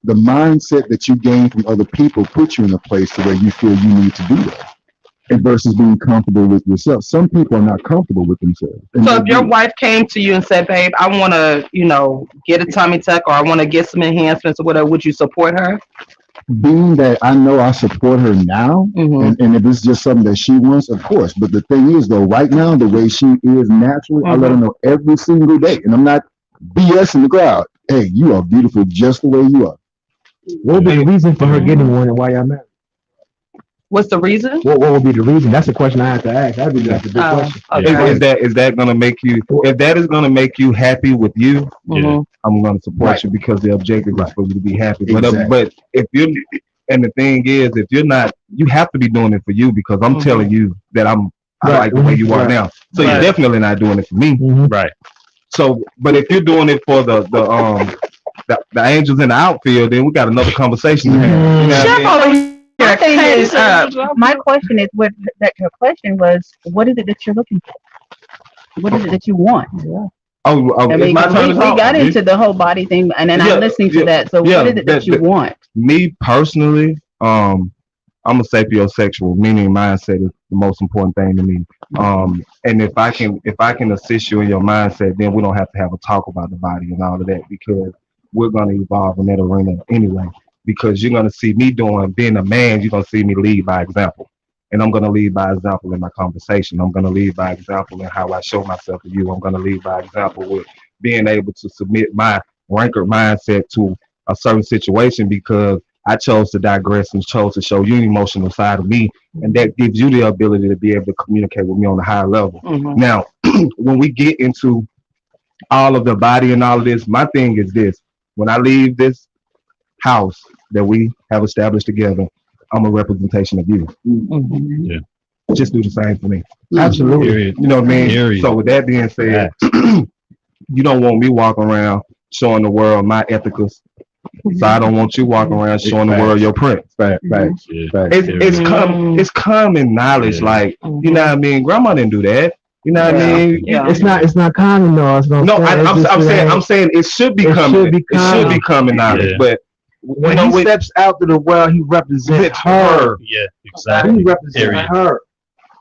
the mindset that you gain from other people puts you in a place to where you feel you need to do that, and versus being comfortable with yourself. Some people are not comfortable with themselves. So if your wife came to you and said, babe, I want to, get a tummy tuck, or I want to get some enhancements or whatever, would you support her? Being that I know I support her now, and if it's just something that she wants, of course. But the thing is, though, right now, the way she is naturally, I let her know every single day. And I'm not BSing the crowd. Hey, you are beautiful just the way you are. What would be the reason for her getting one and why y'all married? What's the reason? What would be the reason? That's the question I have to ask. That'd be the big question. Okay. Is that gonna make you? If that is gonna make you happy with you, I'm gonna support you because the objective is for you to be happy. But if you're, and the thing is, if you're not, you have to be doing it for you because I'm telling you that I like the way you are now. So you're definitely not doing it for me, Right. So, but if you're doing it for the angels in the outfield, then we got another conversation to have. You know what I mean? My thing is, my question is, her question was, what is it that you're looking for? What is it that you want? I mean, we got into the whole body thing, and then I'm listening to that. So, what is it that you want? Me personally, I'm a sapiosexual, meaning mindset is the most important thing to me. And if I can assist you in your mindset, then we don't have to have a talk about the body and all of that because we're going to evolve in that arena anyway. Because you're going to see me being a man, you're going to see me lead by example. And I'm going to lead by example in my conversation. I'm going to lead by example in how I show myself to you. I'm going to lead by example with being able to submit my ranker mindset to a certain situation because I chose to digress and chose to show you an emotional side of me. And that gives you the ability to be able to communicate with me on a higher level. Now, when we get into all of the body and all of this, my thing is this. When I leave this house that we have established together, I'm a representation of you. Yeah. Just do the same for me. Absolutely. Period. You know what I mean? Period. So with that being said, you don't want me walking around showing the world my ethicals. So I don't want you walking around showing the world your prints. It's common knowledge, like you know what I mean. Grandma didn't do that. You know what I mean? It's not common though. I'm saying it should be common. It should be common knowledge, but when he steps out to the world, he represents her. Yeah, exactly. He represents her.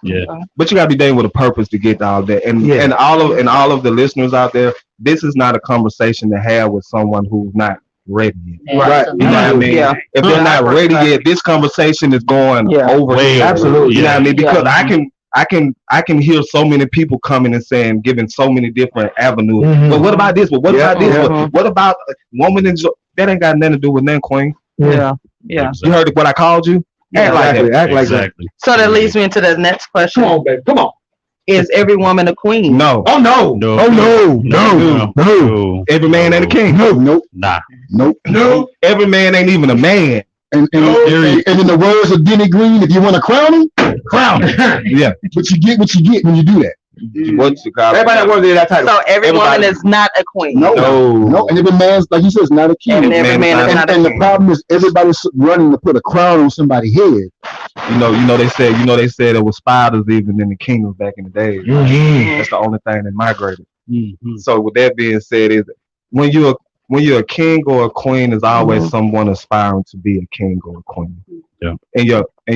Yeah. But you gotta be there with a purpose to get to all that. And all of the listeners out there, this is not a conversation to have with someone who's not ready yet. Right. You know what I mean? Yeah. If they're not ready yet, this conversation is going over. Absolutely. You know what I mean? Because I can hear so many people coming and saying, giving so many different avenues. But what about this? What about this? What about woman and that ain't got nothing to do with nothing, Queen. Yeah. You heard what I called you? Act like that. So that leads me into the next question. Come on, baby. Come on. Is every woman a queen? No. Oh no. No. Every man ain't a king. Nope. Every man ain't even a man. And in the words of Denny Green, if you want to crown him, crown him. Yeah. But you get what you get when you do that. Everybody that wants that title. So every woman is not a queen. No. And every man's, like you said, is not a king. And every man is not a king. And the problem is everybody's running to put a crown on somebody's head. You know they said there was spiders even in the kingdoms back in the day. That's the only thing that migrated. So with that being said, is when you're a king or a queen, there's always someone aspiring to be a king or a queen. Yeah. And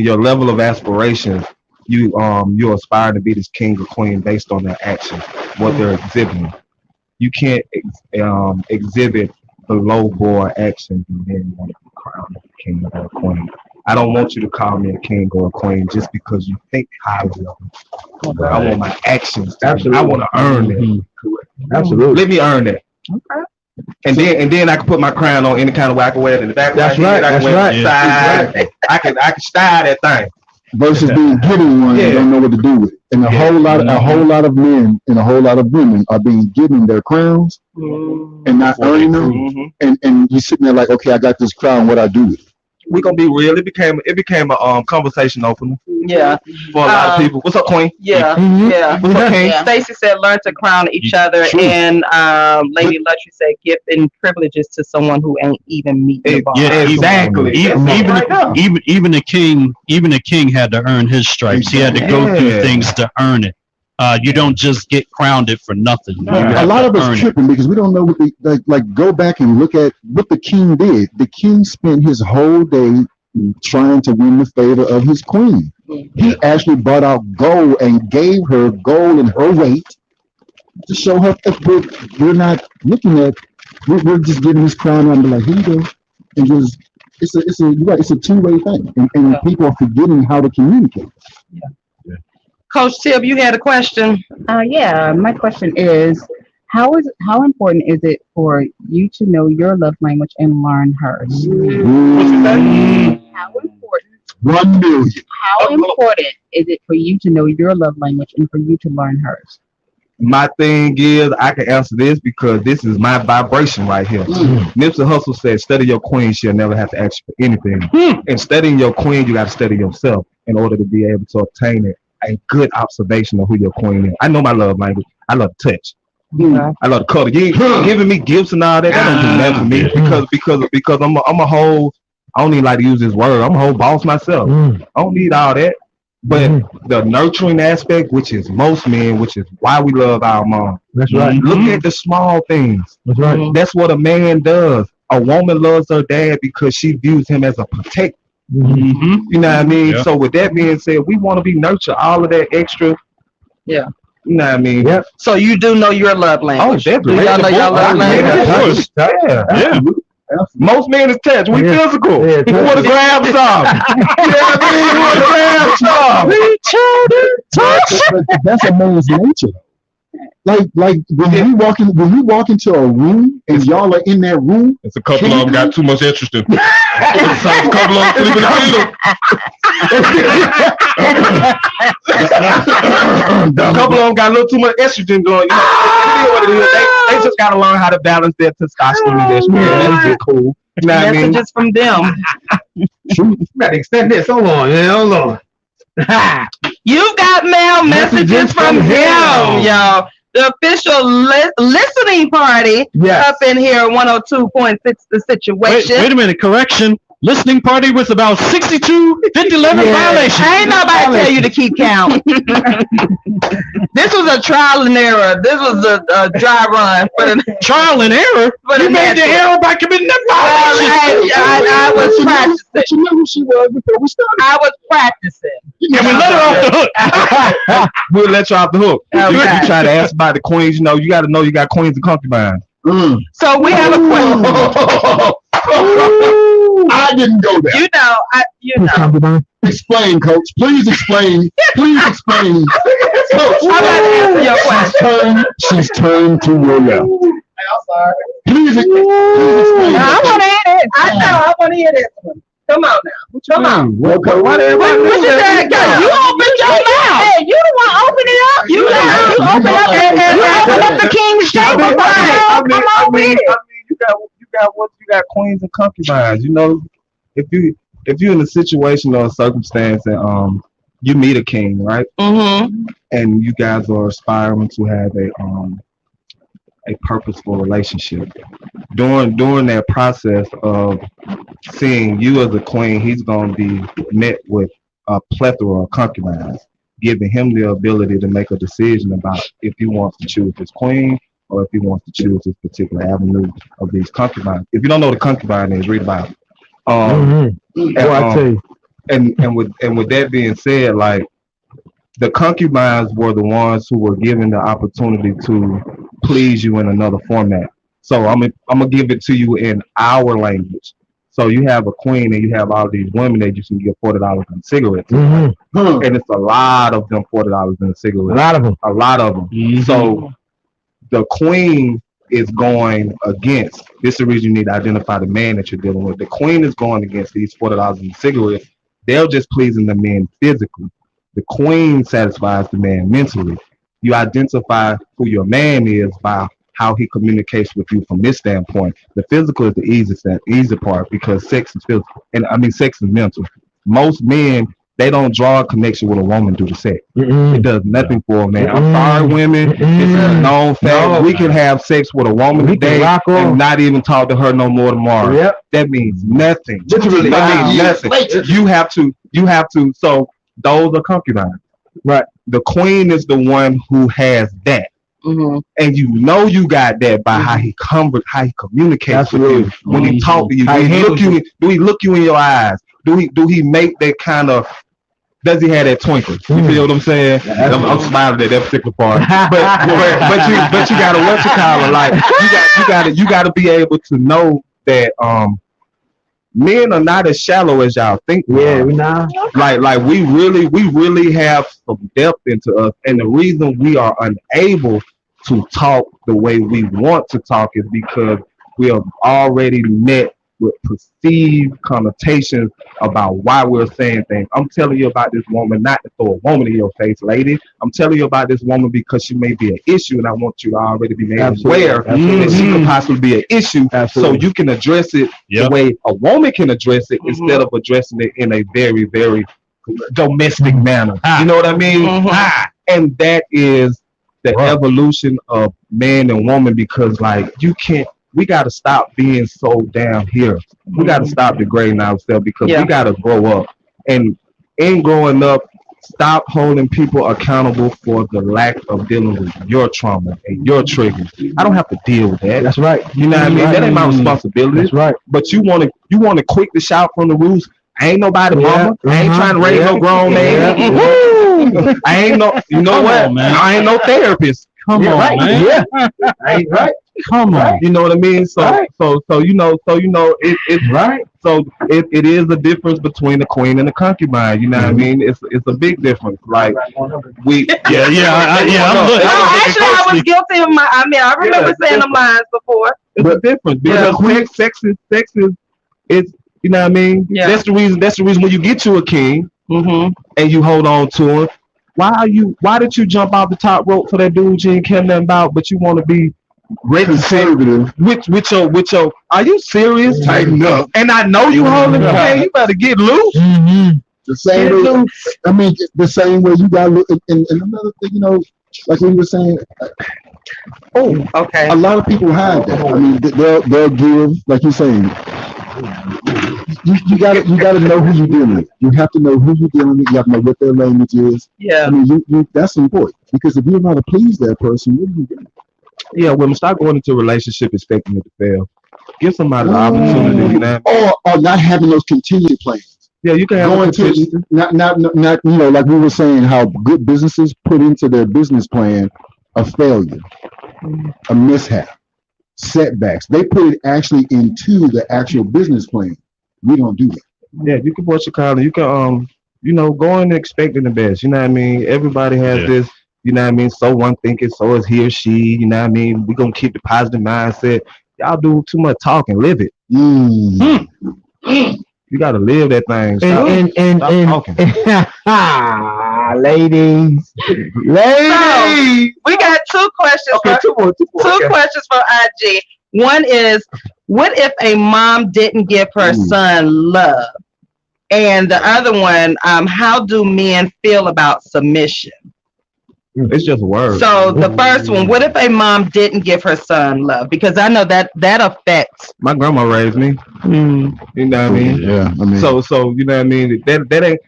your level of aspiration, you're aspiring to be this king or queen based on their actions, what they're exhibiting. You can't exhibit the low boy actions and then want to be crowned a king or a queen. I don't want you to call me a king or a queen just because you think highly of me. I want my actions. I want to earn it. Absolutely. Let me earn that. Okay. And then I can put my crown on any kind of way. I can wear it in the back. That's right. I can style that thing. Versus being given one and don't know what to do with it. And a whole lot of men and a whole lot of women are being given their crowns and not earning them. And you sitting there like, okay, I got this crown, what I do with it? We're gonna be real. It became a conversation opener. Yeah. For a lot of people. What's up, Queen? Yeah. What's up, King? Stacy said learn to crown each other, and Lady Luxury said giving privileges to someone who ain't even meeting the bar. Yeah, exactly. Even the king had to earn his stripes. He had to go through things to earn it. You don't just get crowned it for nothing. A lot of us tripping because we don't know what like go back and look at what the king did. The king spent his whole day trying to win the favor of his queen. He actually brought out gold and gave her gold in her weight to show her that we're not looking at, we're just giving his crown and be like, here you go. And just it's a two-way thing. And people are forgetting how to communicate. Coach Tib, you had a question. Yeah, my question is, How important is it for you to know your love language and learn hers? How important? 1 million. How important is it for you to know your love language and for you to learn hers? My thing is, I can answer this because this is my vibration right here. Nipsey Hussle said, study your queen, she'll never have to ask you for anything. And studying your queen, you got to study yourself in order to be able to obtain a good observation of who your queen is. I know my love language. I love touch. I love the color. You ain't giving me gifts and all that. That don't do nothing for me because I'm a whole, I don't even like to use this word. I'm a whole boss myself. I don't need all that. But the nurturing aspect, which is most men, which is why we love our mom. That's right. Look at the small things. That's right. That's what a man does. A woman loves her dad because she views him as a protector. You know what I mean? Yeah. So with that being said, we want to be nurtured, all of that extra. Yeah. You know what I mean? Yep. So you do know your love Oh, language. definitely. Do y'all know your love language? Yeah. Most men is touch. We physical. Yeah, We want to grab some. You know what I mean? We want to grab some. That's a man's nature. Like when you walk into a room and y'all are in that room. It's a couple of them got too much interest in. A couple of them sleeping in A couple of them got a little too much estrogen going. You know what it is. They just got to learn how to balance their testosterone and estrogen. That's cool. You know what I mean? Messages from them. You gotta extend this. Hold on. You've got mail messages from him, y'all. The official listening party up in here, 102.6 The Situation. Wait a minute, correction. Listening party with about 62 5011 violations. Ain't nobody tell you to keep count. This was a trial and error. This was a dry run for the Trial and error? You made the error by committing that violation. I was practicing. But you know who she was before we started. I was practicing. And we let her off the hook. We'll let you off the hook. Okay. You try to ask about the queens, you know, you got to know you got queens and concubines. So we have a question. I didn't go there. You know. Explain, coach. Please explain. Please explain. Coach, I'm about to answer your question. She's turned to your left. I'm sorry. Please explain. I want to hear it. I want to hear this one. Come on now. Come on. What What you said? You opened your mouth. Hey, you the one open it up. You open up and open up the king's table. Come on with it. You got queens and concubines. You know, if you're in a situation or a circumstance and you meet a king, right? And you guys are aspiring to have a purposeful relationship. During that process of seeing you as a queen, he's going to be met with a plethora of concubines, giving him the ability to make a decision about if he wants to choose his queen or if he wants to choose this particular avenue of these concubines. If you don't know what a concubine is, read about it. I tell you. And with that being said, like, the concubines were the ones who were given the opportunity to please you in another format. So I'm gonna give it to you in our language. So you have a queen and you have all these women that you can get $40 in cigarettes, and it's a lot of them $40 in cigarettes. A lot of them. So the queen is going against. This is the reason you need to identify the man that you're dealing with. The queen is going against these $40 in cigarettes. They're just pleasing the men physically. The queen satisfies the man mentally. You identify who your man is by how he communicates with you from this standpoint. The physical is the easy part because sex is physical, and I mean sex is mental. Most men, they don't draw a connection with a woman due to sex. It does nothing for a man. I'm sorry, women. It's a known fact. We can have sex with a woman today and not even talk to her no more tomorrow. That means nothing. Literally, that means nothing. You have to. So those are concubines. Right. The queen is the one who has that. And you know you got that by how he communicates with you when he talks to you. Do he look you in your eyes? Do he make that kind of? Does he have that twinkle? You feel what I'm saying? I'm smiling at that particular part. But you gotta what you call it, like you gotta be able to know that men are not as shallow as y'all think. Yeah, we not. Like we really have some depth into us, and the reason we are unable to talk the way we want to talk is because we have already met with perceived connotations about why we're saying things. I'm telling you about this woman, not to throw a woman in your face, lady. I'm telling you about this woman because she may be an issue, and I want you to already be made aware that she could possibly be an issue, so you can address it the way a woman can address it instead of addressing it in a very, very domestic manner. You know what I mean? And that is the evolution of man and woman, because like we got to stop being so down here. We got to stop degrading ourselves because we got to grow up. And in growing up, stop holding people accountable for the lack of dealing with your trauma and your triggers. I don't have to deal with that. That's right. You know what I mean? That ain't my responsibility. That's right. But you want to quick to shout from the roofs. I ain't nobody mama. I ain't trying to raise no grown man. Woo! I ain't no, you know what? Man. I ain't no therapist. Come on, right, man. Yeah. Ain't right. Come on. You know what I mean? So you know, it's right. So it is a difference between the queen and the concubine. You know what I mean? It's a big difference. Like we actually I was guilty of my I remember saying them lines before. It's a difference because sex is you know what I mean? Yeah. That's the reason when you get you a king and you hold on to him. Why did you jump off the top rope for that dude you ain't care nothing about, but you want to be conservative with your are you serious? Tighten up. And I know you holding the hand, you better get loose. The same way, I mean, the same way you got and another thing, you know, like we were saying, a lot of people hide that. I mean, they'll give, like you're saying, you gotta know who you're dealing with. You have to know who you're dealing with. You have to know what their language is. Yeah. I mean, you that's important, because if you know how to please that person, what are you doing? Yeah, women, start going into a relationship expecting it to fail. Give somebody the opportunity, you know? Or not having those contingency plans. Yeah, you can have going to not you know, like we were saying, how good businesses put into their business plan a failure, a mishap, setbacks. They put it actually into the actual business plan. We don't do that. Yeah, you can watch your collar. You can you know, go in expecting the best. You know what I mean? Everybody has this. You know what I mean? So one thinking, so is he or she. You know what I mean? We're going to keep the positive mindset. Y'all do too much talking. Live it. You got to live that thing. Stop talking. Ladies. So, we got two questions. Okay, two questions for IG. One is, what if a mom didn't give her son love? And the other one, how do men feel about submission? It's just words. So the first one, what if a mom didn't give her son love? Because I know that affects. My grandma raised me. You know what I mean? Yeah. I mean, so you know what I mean? That ain't.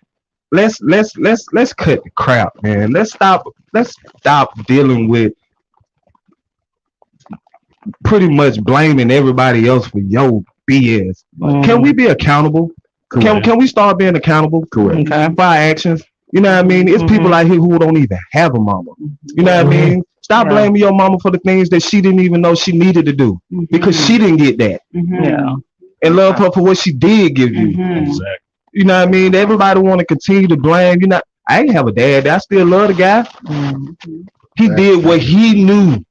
Let's cut the crap, man. Let's stop dealing with pretty much blaming everybody else for your BS. Can we be accountable? Can we start being accountable? Correct. Okay. For our actions. You know what I mean? It's people out here who don't even have a mama. You know what I mean? Stop blaming your mama for the things that she didn't even know she needed to do, because she didn't get that. Yeah. And love her for what she did give you. Exactly. You know what I mean? Everybody want to continue to blame. You know, I ain't have a dad. I still love the guy. He did what he knew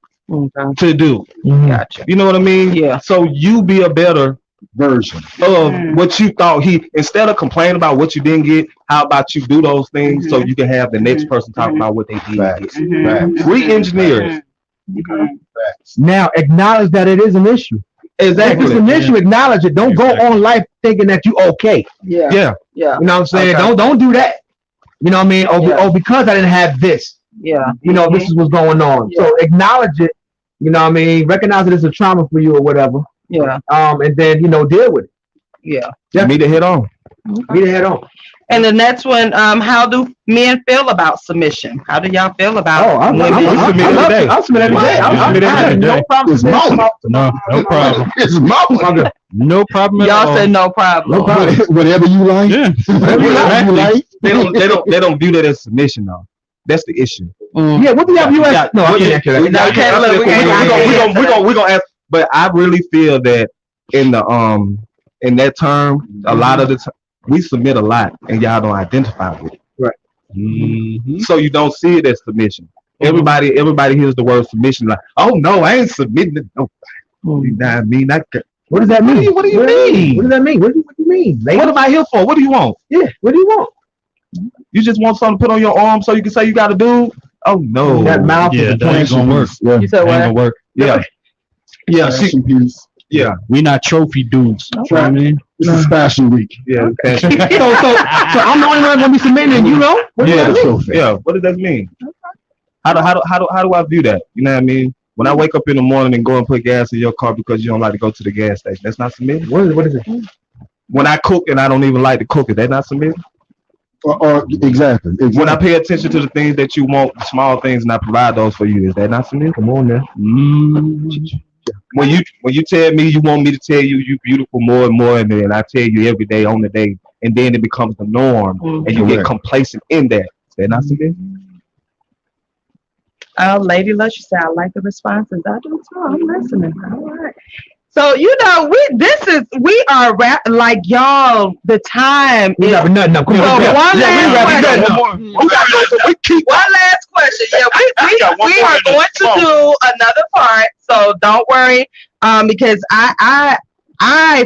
to do. Gotcha. You know what I mean? Yeah. So you be a better version of what you thought instead of complaining about what you didn't get, how about you do those things so you can have the next person talk about what they did get. Re-engineer it. Now acknowledge that it is an issue. Exactly. If it's an issue, acknowledge it. Don't go on life thinking that you okay. Yeah. You know what I'm saying? Okay. Don't do that. You know what I mean? Or because I didn't have this. Yeah. You know, this is what's going on. So acknowledge it. You know what I mean? Recognize that it's a trauma for you or whatever. Yeah. And then, you know, deal with it. Yeah. Meet it head on. Meet it head on. And the next one, how do men feel about submission? How do y'all feel about women? I'll submit every day. I'll submit every day. No problem. No problem. It's mama. No problem. Y'all said no problem. No problem. Whatever you like. Yeah. Whatever you like. They don't view that as submission though. That's the issue. Yeah. What do y'all view as? No, I can't answer that. We're gonna ask. But I really feel that in that term, a lot of the time we submit a lot, and y'all don't identify with it. Right. So you don't see it as submission. Everybody hears the word submission like, oh no, I ain't submitting to nobody. You know what I mean? What does that mean? What do you mean? What does that mean? What do you mean? Lady? What am I here for? What do you want? Yeah, what do you want? You just want something to put on your arm so you can say you got to do? Oh no. That mouth Yeah, is that ain't gonna work. Yeah. You said Ain't what? gonna work. Yeah. Yeah. Yeah. We not trophy dudes. You know what I mean? This is Fashion Week. Yeah. so I'm the only one gonna be submitting, you know? Yeah. What does that mean? How do I view that? You know what I mean? When I wake up in the morning and go and put gas in your car because you don't like to go to the gas station, that's not submitting. What is it? When I cook and I don't even like to cook, is that not submitting? Or exactly. When I pay attention to the things that you want, the small things, and I provide those for you, is that not submitting? Come on now. When you tell me you want me to tell you beautiful more and more, and then I tell you every day on the day, and then it becomes the norm, and you get complacent in that. Is that not submitting? Lady Lush, you said I like the responses. I do too. I'm listening. All right. So we are like y'all. The time We is. got nothing up. Come So on. one last question. Yeah, we are going to do another part. So don't worry, because I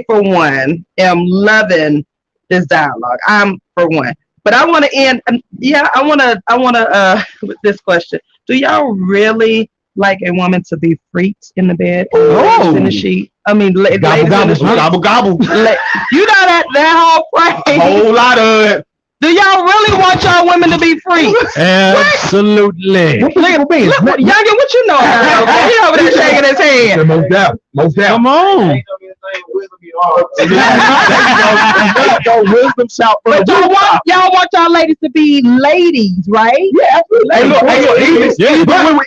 for one am loving this dialogue. I'm for one, but I want to end. I want to with this question. Do y'all really like a woman to be freaked in the bed, in the sheet? I mean, Gobble, Gobble, gobble. You know that whole phrase. A whole lot of it. Do y'all really want y'all women to be free? Absolutely. Look, youngin, what you know about her? He over there shaking his head. Most doubt. Come on. Wisdom shout for But y'all want y'all ladies to be ladies, right? Yeah, absolutely.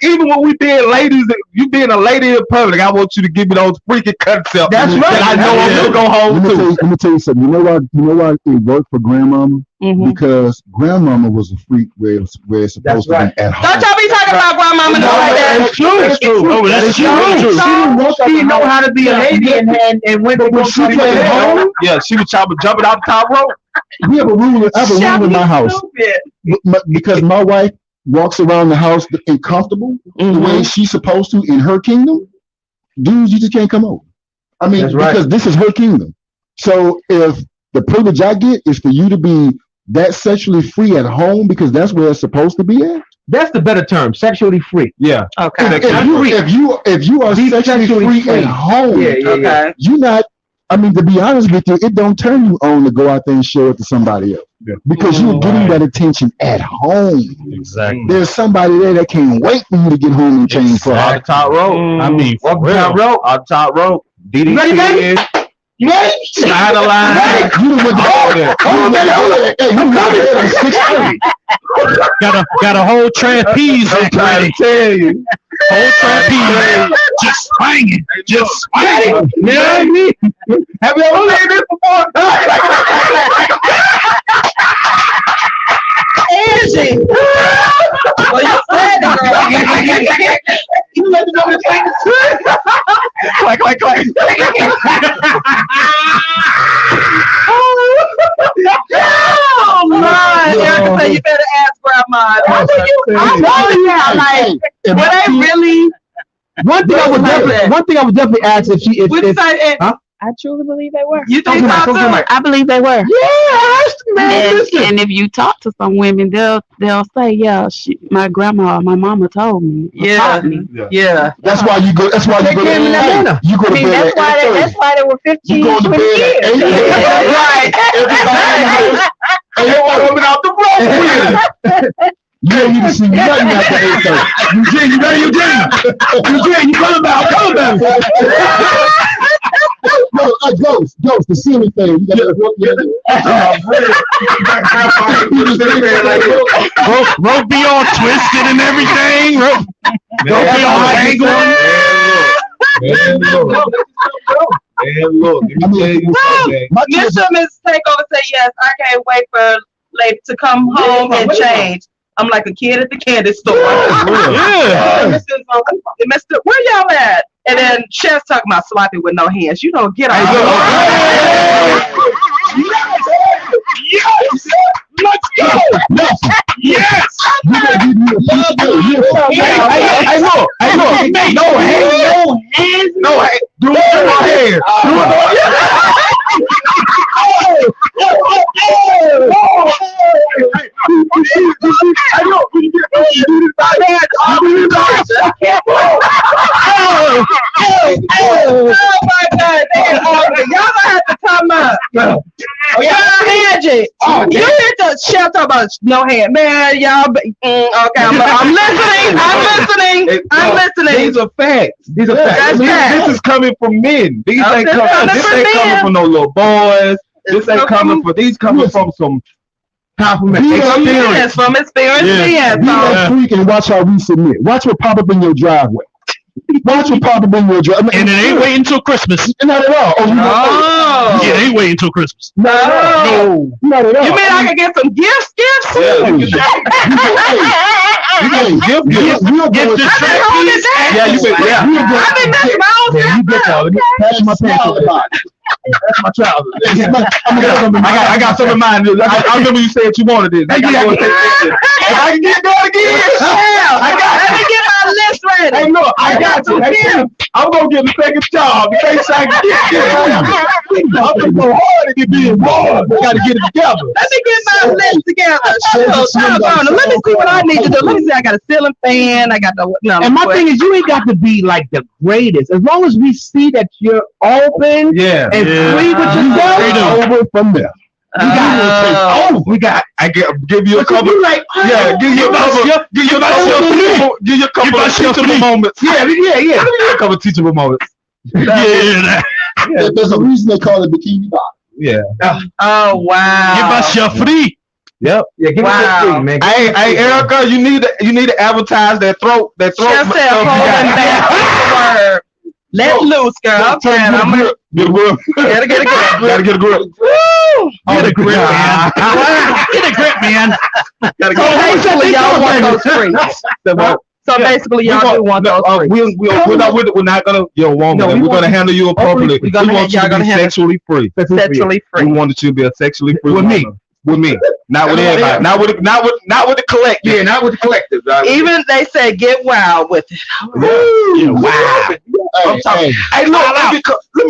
Even when we being ladies, you being a lady in public, I want you to give me those freaking concepts. That's right. That I know I'm gonna go home to. Let me tell you something. You know why it worked for grandmama? Because grandmama was a freak where it's supposed to be at home. Don't y'all be talking about grandmama like that. That's true. That's true. Oh, that's true. She didn't know how to be a lady and went to She played at home. Yeah, she was jumping out the top rope. We have a rule. I have a rule in my house because my wife walks around the house and comfortable the way she's supposed to in her kingdom. Dudes, you just can't come over. I mean, because this is her kingdom. So if the privilege I get is for you to be that sexually free at home because that's where it's supposed to be at. That's the better term, sexually free. Yeah. Okay. If you are sexually free at home, you're not. I mean, to be honest with you, it don't turn you on to go out there and show it to somebody else because you're getting that attention at home. Exactly. There's somebody there that can't wait for you to get home and change clothes. On the top rope. I mean, On the top rope. DDT. Slider line. You done went got a whole trapeze. I'm trying to tell you. Whole trapeze. Just swinging. Just swinging. You know what I mean? Have you ever seen this before? Angie. Well, you said it, girl. You let me know the thing. Clack, clack, clack. Oh my! Erica said you better ask grandma. I like, were they really? One thing I would definitely ask if she I truly believe they were. You think so? I believe they were. And if you talk to some women, they'll say, "Yeah, my grandma, my mama told me." Yeah, yeah. That's why you go. That's why you go to Atlanta. You go to bed at 8:30. That's why they were 15, You go to 20 bed years. at 8:30. Right. And they want coming out the rope with it. You don't need to see nothing after 8:30. Eugene, you ready, Eugene? Eugene, you coming back? Coming back. No, Ghost, to see anything. You gotta Rope be all twisted and everything. Rope be all tangled. Man, look, let me tell you something. Mr. and Mrs. Takeover say yes. I can't wait for lady to come home and change. I'm like a kid at the candy store. Yeah. Mr. Where y'all at? And then Chef's talking about sloppy with no hands. You don't get out. Yes! Let's go! Yes! Yes! You gotta give me a Hey, look. No hands. Do it with no hands. Oh my God! Y'all gonna have to come up. Angie, you hit the shell talk about no hand, man. Y'all, okay, I'm listening. I'm listening. These are facts. This is coming from men. These ain't coming from no little boys. This ain't coming from. These coming from some compliment. Experience from experience. Yeah. Freak and watch how we submit. Watch what pop up in your driveway. Watch what pop up in your driveway. And it ain't waiting until Christmas. Not at all. It ain't waiting until Christmas. No. Not at all. You mean I can get some gifts? Yeah, you can gift. Yeah, you can. Yeah. I've been messing my own stuff. You get y'all. Pass my pants on the bottom. That's my child. I got some in mind. I remember you said you wanted this. I got to take this. If I can get that again, Let me get my list ready. Hey, look, I got you. I'm gonna get the second job in case I can get this. I'm gonna go hard to get this involved. We gotta get it together. Let me get my list together. Let me see what I need to do. Let me see. I got a ceiling fan. I got the And my thing is, you ain't got to be like the greatest. As long as we see that you're open and free with yourself, over from there. I give you a couple. Give you a couple of teachable moments. Give you a couple of teachable moments. There's a reason they call it bikini bottom. Yeah. Oh wow. Give us your free. Yep. Yeah, give us free, man. Hey, Erica, you need to advertise that throat. Just say back. Let loose, girl. I'm trying. Get a grip. Gotta get a grip. Gotta get a grip. Woo! Get a grip, man. Get a grip, man. So basically, y'all want those free. So basically, y'all do want those free. We're not gonna we're gonna handle you appropriately. We want you to be sexually free. Sexually free. We want you to be a sexually free with me. With me, not with everybody, not with the collective. Yeah, not with the collective. Even they say get wild with it. Yeah, wow. Hey, look, let me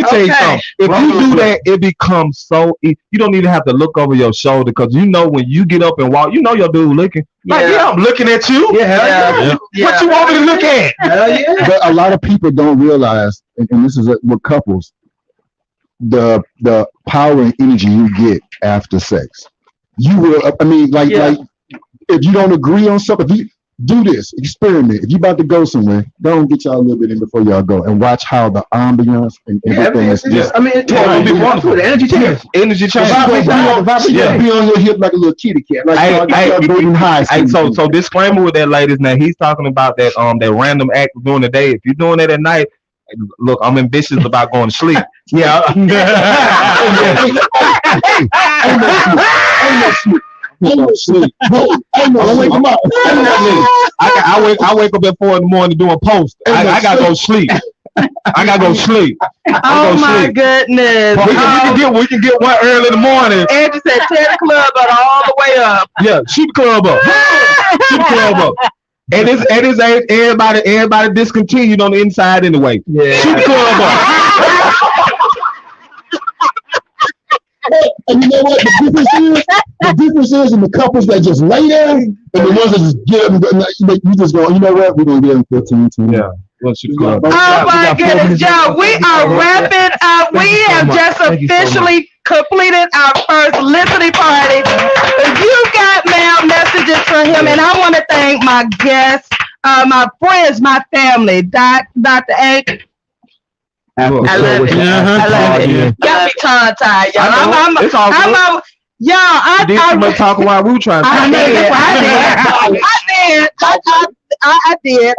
tell you something. If you do that, it becomes so easy. You don't even have to look over your shoulder because you know when you get up and walk, you know your dude looking. Like, I'm looking at you. Yeah. What you want me to look at? But a lot of people don't realize, and this is with couples, the power and energy you get after sex. You will, like if you don't agree on something, if you do this experiment, if you about to go somewhere, don't get y'all a little bit in before y'all go and watch how the ambiance and everything is just. It'll be wonderful. The energy change. Energy change. Be on your hip like a little kitty cat. So disclaimer with that, ladies. Now he's talking about that that random act during the day. If you're doing it at night, look, I'm ambitious about going to sleep. Yeah. I wake up at 4 a.m. doing post. I gotta go sleep. I gotta go sleep. Oh my goodness. We can get one early in the morning. Andrew said tear the club all the way up. Yeah, shoot the club up. Shoot the club up. And this ain't everybody discontinued on the inside anyway. Yeah. Shoot the club up. And you know what the difference is in the couples that just lay there and the ones that just get up and go, you just go, you know what, we're gonna get them 15 to yeah. Oh my goodness, y'all, we are wrapping up. We have just officially completed our first listening party. You got mail messages for him, and I want to thank my guests, my friends, my family, Dr. A. I love it. Got me tongue-tied, y'all. I did too much talking while we were trying to I did.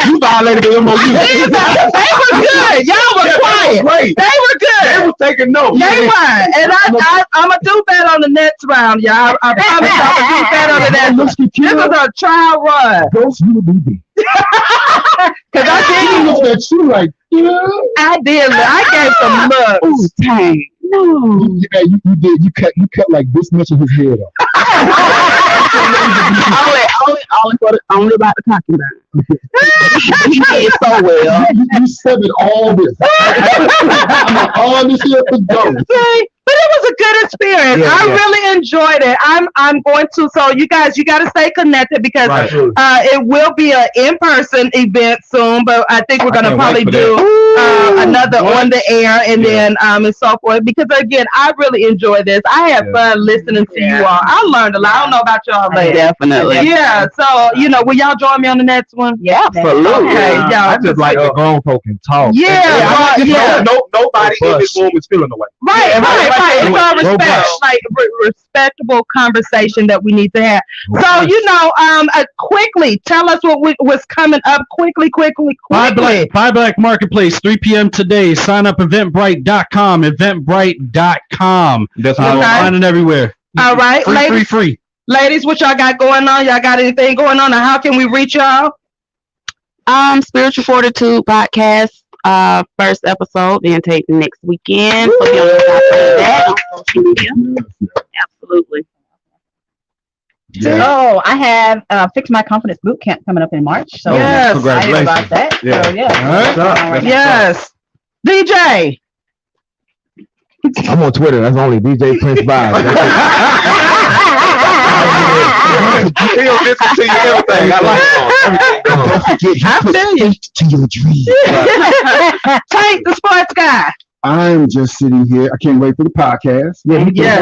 You violated the MOU. They were good. Y'all were quiet. They were good. They were taking notes. They were. And I'm going to do that on the next round, y'all. I promise I'm going to do that on the next round. This was a trial run. Because I did. Look at you like, I did. I gave some looks. Ooh, dang. No. Yeah, you did. You cut like this much of his head off. only about the talking about. You did so well. You severed all this. All this here for go. But it was a good experience. I really enjoyed it. I'm going to. So you guys, you got to stay connected because it will be an in-person event soon. But I think we're gonna probably do another on the air and then and so forth. Because again, I really enjoyed this. I had fun listening to you all. I learned a lot. I don't know about y'all later. Definitely. Yeah. So will y'all join me on the next one? Yeah, absolutely. Okay, y'all. I just like the grown folk can talk. Nobody in this room is feeling away. Right. It's all respectable conversation that we need to have. So, quickly tell us what's coming up. Quickly. Buy Black Marketplace, 3 p.m. today. Sign up eventbrite.com. Eventbrite.com. That's finding everywhere. All right, free. Ladies, what y'all got going on? Y'all got anything going on? And how can we reach y'all? Spiritual Fortitude podcast. First episode, then take the next weekend. So be on the top of that on social media. Absolutely. Yeah. Oh, I have Fix My Confidence boot camp coming up in March. So congratulations about that. Yeah. So, Right. Yes. DJ. I'm on Twitter. That's only DJ Prince Vibes. He'll listen to you everything. I like Don't forget, I feel you. to your dreams. Tank, the sports guy. I'm just sitting here. I can't wait for the podcast. Yes.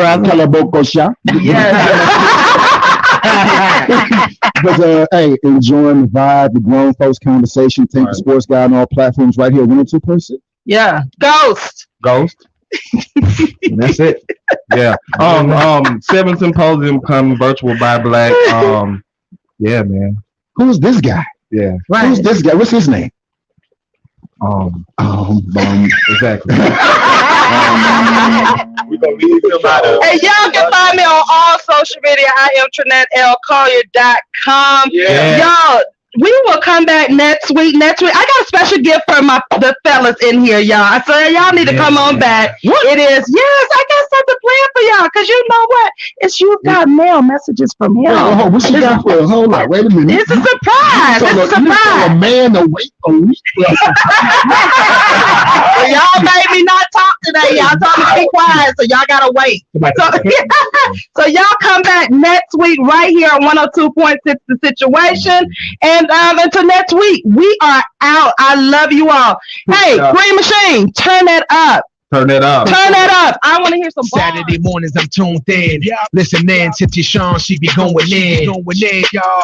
But hey, enjoying the vibe, the grown folks conversation. Tank the sports guy on all platforms right here. 102.6. Yeah. Ghost. And that's it. Yeah. 7 symposium coming virtual by Black. Yeah, man. Who's this guy? Yeah. Right. Who's this guy? What's his name? Exactly. We're gonna leave him out of. Hey, y'all can find me on all social media. I am TrinetteLCollier.com. Yeah. Y'all, we will come back next week. I got a special gift for the fellas in here, y'all. So y'all need to come on back. It is, I got something planned for y'all. Because you know what? You've got mail messages from him. What she got for a whole lot? Wait a minute. It's a surprise. A man to wait a week. Y'all made me not talk today. Y'all told me to be quiet, so y'all gotta wait. So y'all come back next week right here on 102.6 The Situation. And until next week, we are out. I love you all. Hey, Green Machine, turn that up. Turn that up. I want to hear some Saturday mornings, I'm tuned in. Listening to Tishawn, she be going in. Y'all.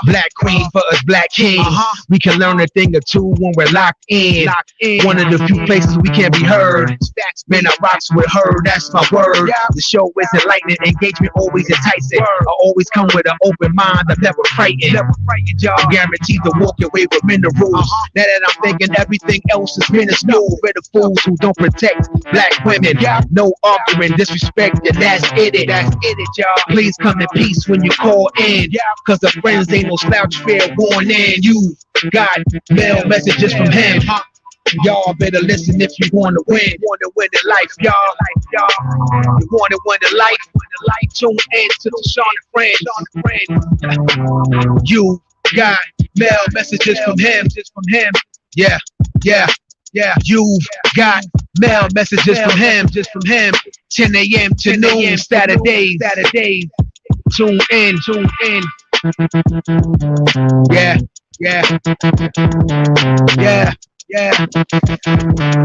Black queen for us, black kings. We can learn a thing or two when we're locked in. One of the few places we can be heard. Man, I rocks with her, that's my word. The show is enlightening, engagement always enticing. I always come with an open mind, I'm never frightened. Y'all guaranteed to walk your way with minerals. Now that I'm thinking everything else is minuscule. For the fools who don't protect black women, no arguing, disrespect, and that's it, y'all. Please come in peace when you call in, cause the friends ain't no slouch, fair warning. You got mail messages from him. Y'all better listen if you want to win. In life, y'all. You want to win the life. Tune in to the Sean and Friends. You got mail messages from him. Yeah. You've got mail messages from him. 10 a.m. to noon, Saturdays. Tune in. Yeah.